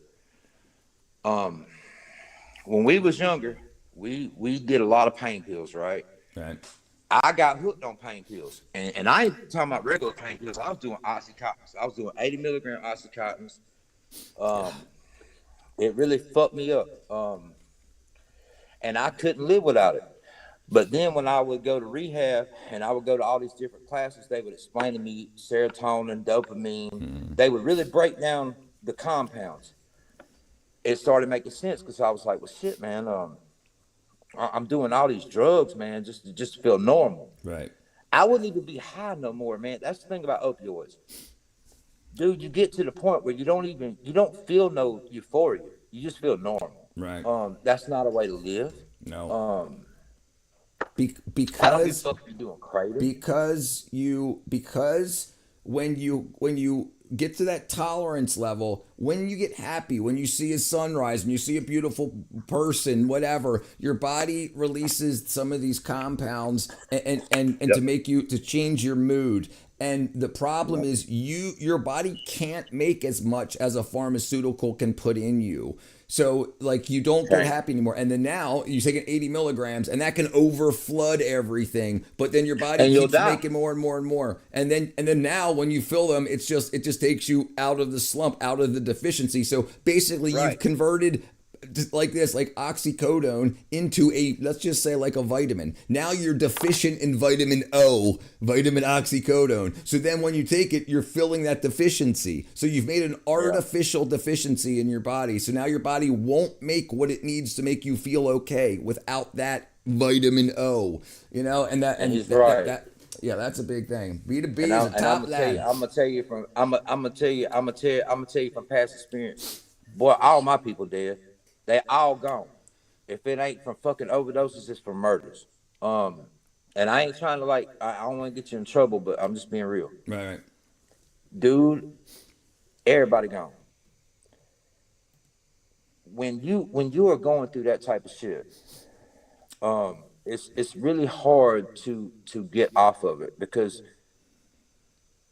[SPEAKER 14] When we was younger, we did a lot of pain pills, right?
[SPEAKER 1] Right.
[SPEAKER 14] I got hooked on pain pills. And I ain't talking about regular pain pills. I was doing Oxycontins. I was doing 80 milligram Oxycontins. It really fucked me up. And I couldn't live without it. But then when I would go to rehab and I would go to all these different classes, they would explain to me serotonin, dopamine. They would really break down the compounds. It started making sense because I was like, well, shit, man, I'm doing all these drugs, man, just to feel normal.
[SPEAKER 1] Right.
[SPEAKER 14] I wouldn't even be high no more, man. That's the thing about opioids. Dude, you get to the point where you don't feel no euphoria. You just feel normal.
[SPEAKER 1] Right.
[SPEAKER 14] That's not a way to live.
[SPEAKER 1] No.
[SPEAKER 14] Because I don't give a fuck if you're doing crazy.
[SPEAKER 1] Because when you get to that tolerance level, when you get happy, when you see a sunrise, when you see a beautiful person, whatever, your body releases some of these compounds and to make you to change your mood. And the problem is your body can't make as much as a pharmaceutical can put in you. So like you don't get happy anymore. And then now you take an 80 milligrams and that can overflood everything. But then your body keeps making more and more and more. And then now when you fill them, it just takes you out of the slump, out of the deficiency. So basically you've converted like oxycodone into let's just say like a vitamin. Now you're deficient in vitamin O, vitamin oxycodone. So then when you take it, you're filling that deficiency. So you've made an artificial deficiency in your body. So now your body won't make what it needs to make you feel okay without that vitamin O, and that's a big thing. B2B is a top line.
[SPEAKER 14] I'm gonna tell you from past experience. Boy, all my people dead. They all gone. If it ain't from fucking overdoses, it's from murders. And I ain't trying to I don't want to get you in trouble, but I'm just being real.
[SPEAKER 1] Right.
[SPEAKER 14] Dude, everybody gone. When you are going through that type of shit, it's really hard to get off of it because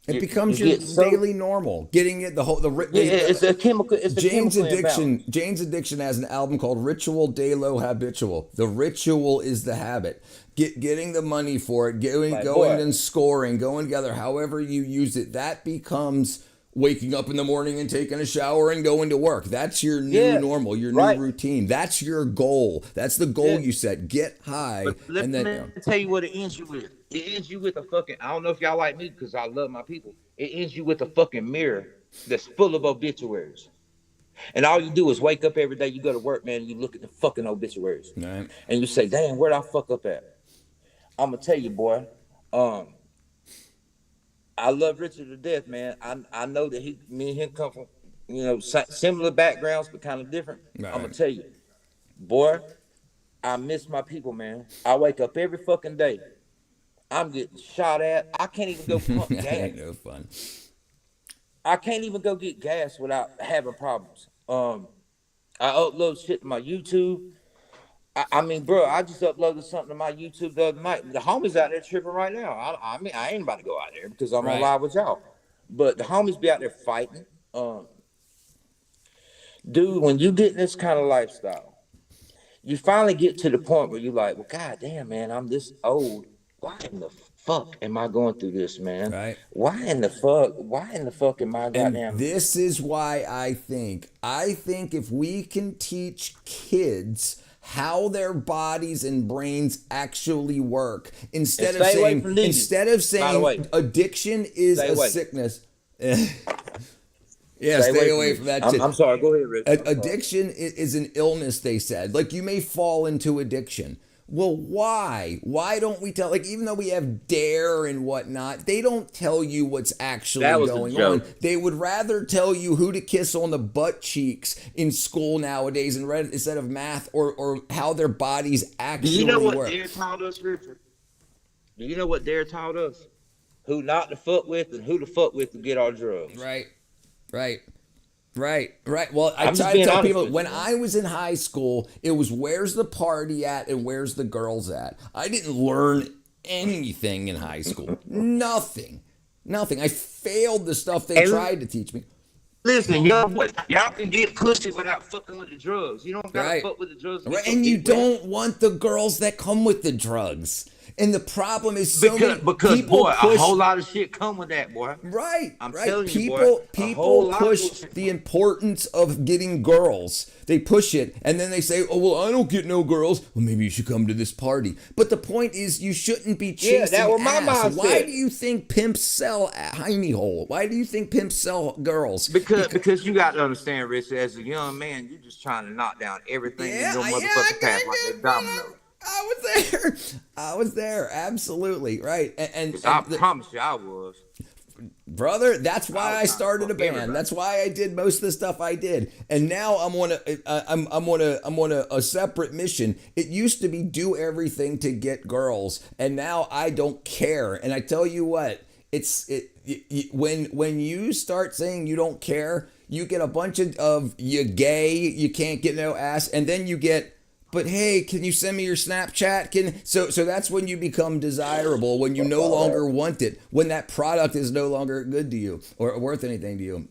[SPEAKER 1] it becomes your daily normal. Getting it
[SPEAKER 14] it's a chemical. It's
[SPEAKER 1] Jane's Addiction has an album called Ritual De Lo Habitual. The ritual is the habit. Getting the money for it, going and scoring, going together. However you use it, that becomes waking up in the morning and taking a shower and going to work. That's your new normal, your new routine. That's your goal. That's the goal you set. Get high.
[SPEAKER 14] But let me tell you what it ends you with. It ends you with a fucking, I don't know if y'all like me because I love my people. It ends you with a fucking mirror that's full of obituaries. And all you do is wake up every day, you go to work, man, and you look at the fucking obituaries.
[SPEAKER 1] Right.
[SPEAKER 14] And you say, damn, where'd I fuck up at? I'm going to tell you, boy, I love Richard to death, man. I know that me and him come from, similar backgrounds, but kind of different. Right. I'm going to tell you, boy, I miss my people, man. I wake up every fucking day. I'm getting shot at. I can't even go pump gas.
[SPEAKER 1] Ain't no fun.
[SPEAKER 14] I can't even go get gas without having problems. I upload shit to my YouTube. I mean, bro, I just uploaded something to my YouTube the other night. The homies out there tripping right now. I mean, I ain't about to go out there because I'm on live with y'all. But the homies be out there fighting. Dude, when you get in this kind of lifestyle, you finally get to the point where you're like, well, goddamn, man, I'm this old. Why in the fuck am I going through this, man?
[SPEAKER 1] Right.
[SPEAKER 14] Why in the fuck am I goddamn?
[SPEAKER 1] And this is why I think if we can teach kids how their bodies and brains actually work instead of saying addiction is a sickness. Yeah, stay away from that shit.
[SPEAKER 14] I'm sorry, go ahead, Rich.
[SPEAKER 1] Addiction is an illness, they said. Like, you may fall into addiction. Well, why? Why don't we tell, like, even though we have DARE and whatnot, they don't tell you what's actually going on. They would rather tell you who to kiss on the butt cheeks in school nowadays instead of math or how their bodies actually work.
[SPEAKER 14] Do you know what DARE taught us, Richard? Do you know what DARE taught us? Who not to fuck with and who to fuck with to get our drugs.
[SPEAKER 1] Right. Well, I try to tell people, when I was in high school, it was where's the party at and where's the girls at. I didn't learn anything in high school. Nothing. I failed the stuff they tried to teach me.
[SPEAKER 14] Listen, y'all can get pussy without fucking with the drugs. You don't gotta fuck with the drugs.
[SPEAKER 1] Right, and you don't want the girls that come with the drugs. And the problem is
[SPEAKER 14] because boy, a whole lot of shit come with that, boy.
[SPEAKER 1] Right.
[SPEAKER 14] I'm telling
[SPEAKER 1] you,
[SPEAKER 14] boy.
[SPEAKER 1] People push the importance of getting girls. They push it, and then they say, "Oh well, I don't get no girls." Well, maybe you should come to this party. But the point is, you shouldn't be chasing
[SPEAKER 14] that was my
[SPEAKER 1] ass.
[SPEAKER 14] mindset.
[SPEAKER 1] Why do you think pimps sell hiney hole? Why do you think pimps sell girls?
[SPEAKER 14] Because you got to understand, Rich. As a young man, you're just trying to knock down everything in your motherfucking path like a domino.
[SPEAKER 1] I was there, absolutely, right. And
[SPEAKER 14] I promise you, I was.
[SPEAKER 1] Brother, that's why I started a band. That's why I did most of the stuff I did. And now I'm on a separate mission. It used to be do everything to get girls, and now I don't care. And I tell you what, when you start saying you don't care, you get a bunch of you gay, you can't get no ass, and then you get, but hey, can you send me your Snapchat? So that's when you become desirable, when you no longer want it, when that product is no longer good to you or worth anything to you.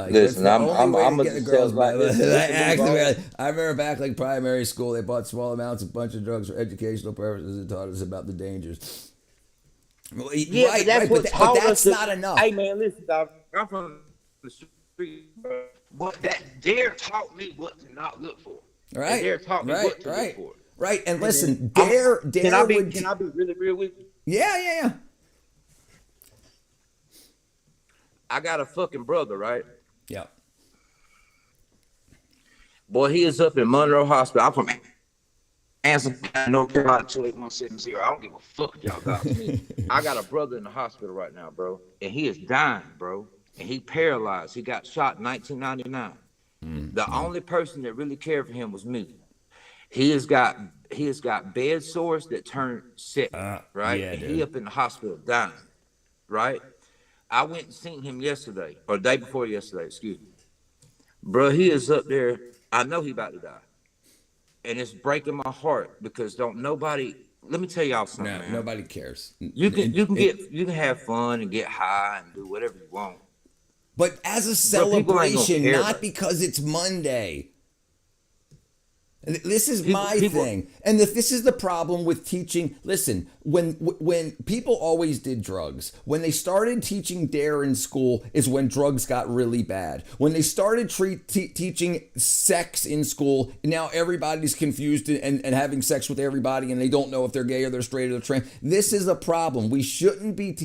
[SPEAKER 14] Listen, I'm gonna get the girls
[SPEAKER 1] like I remember back like primary school, they bought small amounts of bunch of drugs for educational purposes and taught us about the dangers.
[SPEAKER 14] Yeah, right, but that's
[SPEAKER 1] not enough.
[SPEAKER 14] Hey man, listen, dog. I'm from the street, but that DARE taught me what to not look for.
[SPEAKER 1] Right.
[SPEAKER 14] DARE taught me what to look for.
[SPEAKER 1] Right. And listen, DARE
[SPEAKER 14] Can I be really real with you?
[SPEAKER 1] Yeah.
[SPEAKER 14] I got a fucking brother, right?
[SPEAKER 1] Yeah.
[SPEAKER 14] Boy, he is up in Monroe Hospital. I'm from Anson, North Carolina, 28170. I don't give a fuck y'all got me. I got a brother in the hospital right now, bro. And he is dying, bro. And he paralyzed. He got shot in 1999. The only person that really cared for him was me. He has got bed sores that turn sick, right?
[SPEAKER 1] Yeah,
[SPEAKER 14] and
[SPEAKER 1] dude.
[SPEAKER 14] he up in the hospital dying, right? I went and seen him yesterday, or the day before yesterday, excuse me. Bro, he is up there. I know he about to die. And it's breaking my heart because let me tell y'all something, man.
[SPEAKER 1] Nobody cares.
[SPEAKER 14] You can have fun and get high and do whatever you want.
[SPEAKER 1] But as a celebration, not because it's Monday. This is my thing. And this is the problem with teaching. Listen, when people always did drugs, when they started teaching DARE in school is when drugs got really bad. When they started teaching sex in school, now everybody's confused and having sex with everybody, and they don't know if they're gay or they're straight or they're trans. This is a problem. We shouldn't be.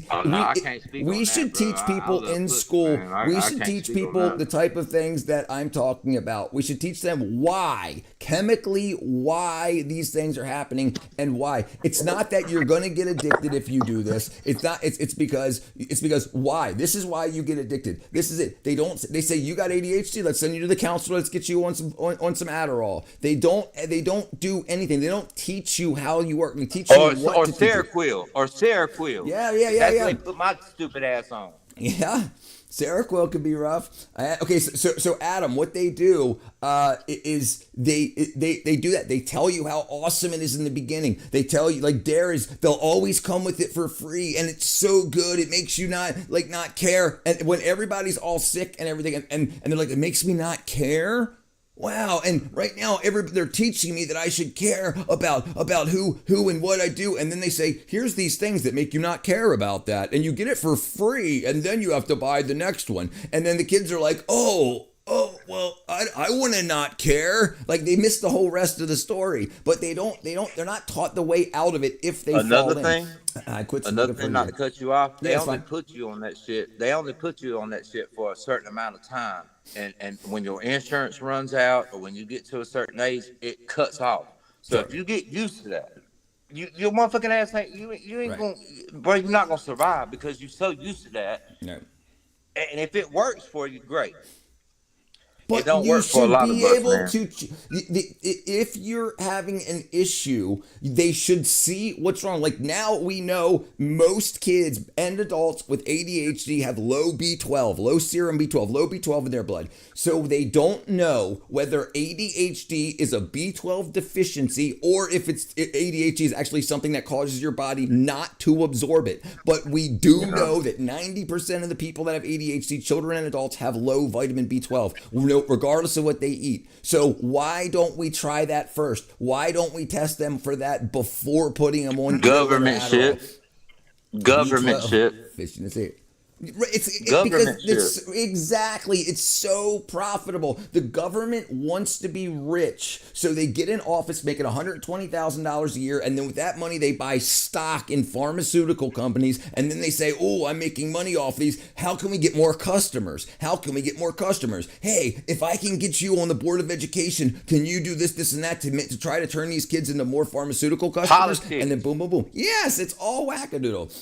[SPEAKER 1] We should teach people in school. We should teach people the type of things that I'm talking about. We should teach them why, chemically, why these things are happening and why. It's not that you're going to get addicted if you do this. It's not. It's because why. This is why you get addicted. This is it. They say you got ADHD. Let's send you to the counselor. Let's get you on some Adderall. They don't do anything. They don't teach you how you work. They teach you what to
[SPEAKER 14] Seroquel or Seroquel.
[SPEAKER 1] Yeah.
[SPEAKER 14] That's what they put my stupid ass on.
[SPEAKER 1] Yeah. Seroquel could be rough. Okay, so Adam, what they do is they do that. They tell you how awesome it is in the beginning. They tell you like DARE is. They'll always come with it for free, and it's so good. It makes you not care. And when everybody's all sick and everything, and they're like, it makes me not care. Wow, and right now they're teaching me that I should care about who and what I do, and then they say, here's these things that make you not care about that, and you get it for free, and then you have to buy the next one, and then the kids are like, oh, well, I want to not care. Like, they miss the whole rest of the story, but they're not taught the way out of it if they
[SPEAKER 14] Another
[SPEAKER 1] fall in.
[SPEAKER 14] thing,
[SPEAKER 1] I quit
[SPEAKER 14] another
[SPEAKER 1] smoking
[SPEAKER 14] thing,
[SPEAKER 1] for
[SPEAKER 14] not
[SPEAKER 1] you.
[SPEAKER 14] to cut you off, they
[SPEAKER 1] Yeah, it's
[SPEAKER 14] only
[SPEAKER 1] fine.
[SPEAKER 14] put you on that shit. They only put you on that shit for a certain amount of time. And when your insurance runs out or when you get to a certain age, it cuts off. So if you get used to that, your motherfucking ass ain't
[SPEAKER 1] Right.
[SPEAKER 14] gonna, bro, you're not gonna survive because you're so used to that.
[SPEAKER 1] No.
[SPEAKER 14] And if it works for you, great.
[SPEAKER 1] But
[SPEAKER 14] it don't
[SPEAKER 1] you
[SPEAKER 14] work for a
[SPEAKER 1] should
[SPEAKER 14] lot
[SPEAKER 1] be
[SPEAKER 14] of us,
[SPEAKER 1] able
[SPEAKER 14] man.
[SPEAKER 1] to, if you're having an issue, they should see what's wrong. Like, now we know most kids and adults with ADHD have low B12, low serum B12, low B12 in their blood. So they don't know whether ADHD is a B12 deficiency or if ADHD is actually something that causes your body not to absorb it. But we do know that 90% of the people that have ADHD, children and adults, have low vitamin B12. Regardless of what they eat. So why don't we try that first? Why don't we test them for that before putting them on
[SPEAKER 14] Government
[SPEAKER 1] Adderall?
[SPEAKER 14] shit. Government
[SPEAKER 1] B12.
[SPEAKER 14] shit.
[SPEAKER 1] Fishing is it. Because
[SPEAKER 14] Government
[SPEAKER 1] it's exactly, it's so profitable. The government wants to be rich, so they get in office making $120,000 a year, and then with that money they buy stock in pharmaceutical companies, and then they say, "Oh, I'm making money off these. How can we get more customers? How can we get more customers? Hey, if I can get you on the board of education, can you do this, and that to try to turn these kids into more pharmaceutical customers?"
[SPEAKER 14] Politics.
[SPEAKER 1] And then boom, boom, boom. Yes, it's all wackadoodle.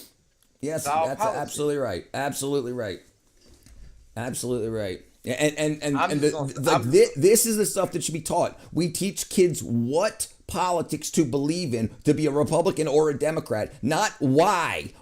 [SPEAKER 1] Yes,
[SPEAKER 14] all
[SPEAKER 1] that's
[SPEAKER 14] politics.
[SPEAKER 1] absolutely right. Absolutely right. Absolutely right. Yeah, this is the stuff that should be taught. We teach kids what politics to believe in, to be a Republican or a Democrat, not why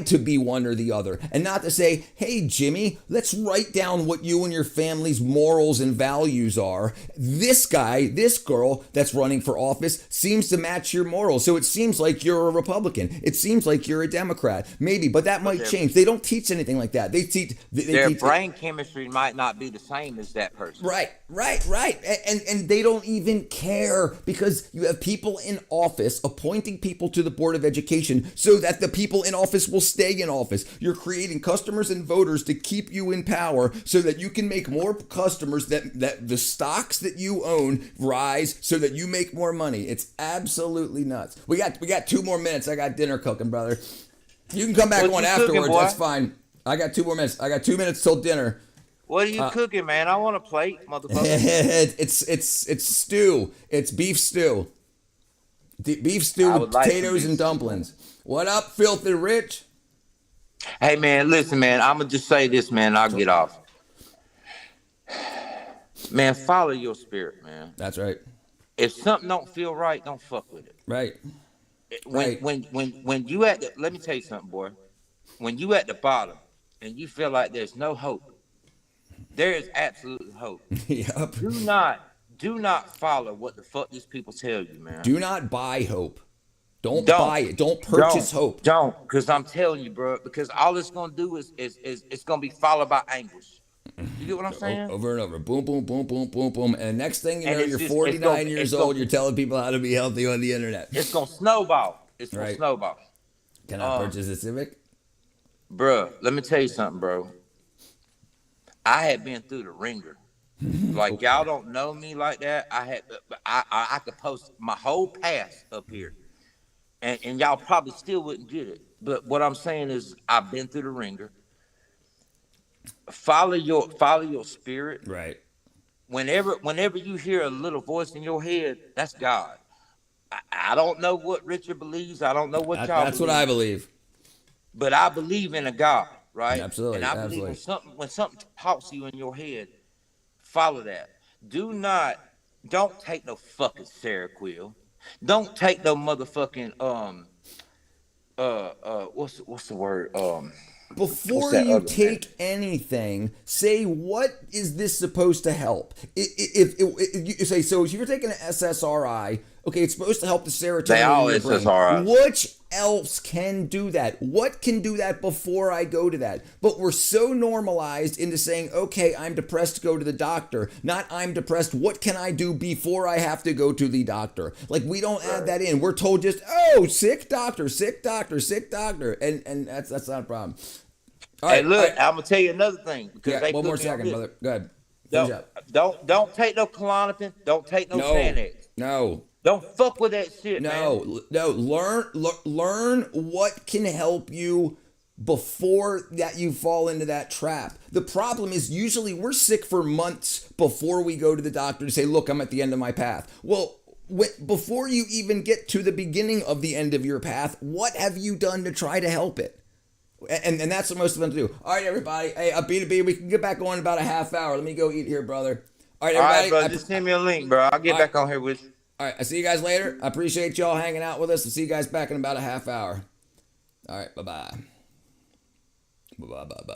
[SPEAKER 1] to be one or the other, and not to say, "Hey Jimmy, let's write down what you and your family's morals and values are. This guy, this girl that's running for office seems to match your morals, so it seems like you're a Republican. It seems like you're a Democrat, maybe, but that might change." They don't teach anything like that. They teach
[SPEAKER 14] Their brain chemistry might not be the same as that person.
[SPEAKER 1] Right. And they don't even care, because you have people in office appointing people to the Board of Education so that the people in office will stay in office. You're creating customers and voters to keep you in power so that you can make more customers, that the stocks that you own rise so that you make more money. It's absolutely nuts. We got 2 more minutes. I got dinner cooking, brother. You can come back
[SPEAKER 14] What
[SPEAKER 1] on
[SPEAKER 14] you
[SPEAKER 1] afterwards.
[SPEAKER 14] cooking, boy?
[SPEAKER 1] That's fine. I got 2 more minutes. I got 2 minutes till dinner.
[SPEAKER 14] What are you cooking, man? I want a plate, motherfucker.
[SPEAKER 1] It's stew. It's beef stew. Beef stew
[SPEAKER 14] I
[SPEAKER 1] with
[SPEAKER 14] would like
[SPEAKER 1] potatoes
[SPEAKER 14] some
[SPEAKER 1] and
[SPEAKER 14] beef
[SPEAKER 1] dumplings. What up, Filthy Rich?
[SPEAKER 14] Hey, man, listen, man. I'm going to just say this, man. I'll get off. Man, follow your spirit, man.
[SPEAKER 1] That's right.
[SPEAKER 14] If something don't feel right, don't fuck with it.
[SPEAKER 1] Right.
[SPEAKER 14] When you at the, let me tell you something, boy. When you at the bottom and you feel like there's no hope, there is absolute hope.
[SPEAKER 1] Yep.
[SPEAKER 14] Do not follow what the fuck these people tell you, man.
[SPEAKER 1] Do not buy hope. Don't buy it. Don't purchase hope.
[SPEAKER 14] Don't, because I'm telling you, bro. Because all it's gonna do is it's gonna be followed by anguish. You get what I'm saying?
[SPEAKER 1] Over and over. Boom, boom, boom, boom, boom, boom. And next thing you know,
[SPEAKER 14] And
[SPEAKER 1] you're
[SPEAKER 14] it's
[SPEAKER 1] 49 years old. You're telling people how to be healthy on the internet.
[SPEAKER 14] It's gonna snowball. It's gonna
[SPEAKER 1] Right.
[SPEAKER 14] snowball.
[SPEAKER 1] Can I purchase a Civic?
[SPEAKER 14] Bro, let me tell you something, bro. I had been through the ringer. Like, y'all don't know me like that. I could post my whole past up here, and y'all probably still wouldn't get it. But what I'm saying is, I've been through the ringer. Follow your spirit.
[SPEAKER 1] Right.
[SPEAKER 14] Whenever you hear a little voice in your head, that's God. I don't know what Richard believes. I don't know what y'all.
[SPEAKER 1] That's what I believe.
[SPEAKER 14] But I believe in a God, right?
[SPEAKER 1] Absolutely.
[SPEAKER 14] And I believe when something talks to you in your head, follow that. Don't take no fucking Seroquel. Don't take no motherfucking what's the word?
[SPEAKER 1] Before you take anything, say, what is this supposed to help? If you say, so if you're taking an SSRI, okay, it's supposed to help the serotonin
[SPEAKER 14] They all
[SPEAKER 1] in your brain.
[SPEAKER 14] SSRIs.
[SPEAKER 1] Which else can do that? What can do that before I go to that? But we're so normalized into saying, okay, I'm depressed, go to the doctor. Not I'm depressed, what can I do before I have to go to the doctor? Like, we don't add that in. We're told just, oh, sick doctor, sick doctor, sick doctor. And that's not a problem. All
[SPEAKER 14] Hey,
[SPEAKER 1] right,
[SPEAKER 14] look,
[SPEAKER 1] all right.
[SPEAKER 14] I'm gonna tell you another thing because
[SPEAKER 1] Yeah,
[SPEAKER 14] they
[SPEAKER 1] one
[SPEAKER 14] put
[SPEAKER 1] more
[SPEAKER 14] me on
[SPEAKER 1] second,
[SPEAKER 14] this.
[SPEAKER 1] brother. Go ahead. Finish up.
[SPEAKER 14] Don't take no Klonopin. Don't take no Xanax.
[SPEAKER 1] No.
[SPEAKER 14] Don't fuck with that shit, man.
[SPEAKER 1] No. Learn what can help you before that you fall into that trap. The problem is usually we're sick for months before we go to the doctor to say, look, I'm at the end of my path. Well, before you even get to the beginning of the end of your path, what have you done to try to help it? And that's what most of them do. All right, everybody. Hey, B2B, we can get back on in about a half hour. Let me go eat here, brother. All right, everybody.
[SPEAKER 14] All right, bro. Just send me a link, bro. I'll get back on here with you.
[SPEAKER 1] All right, I'll see you guys later. I appreciate y'all hanging out with us. I'll see you guys back in about a half hour. All right, bye-bye. Bye-bye.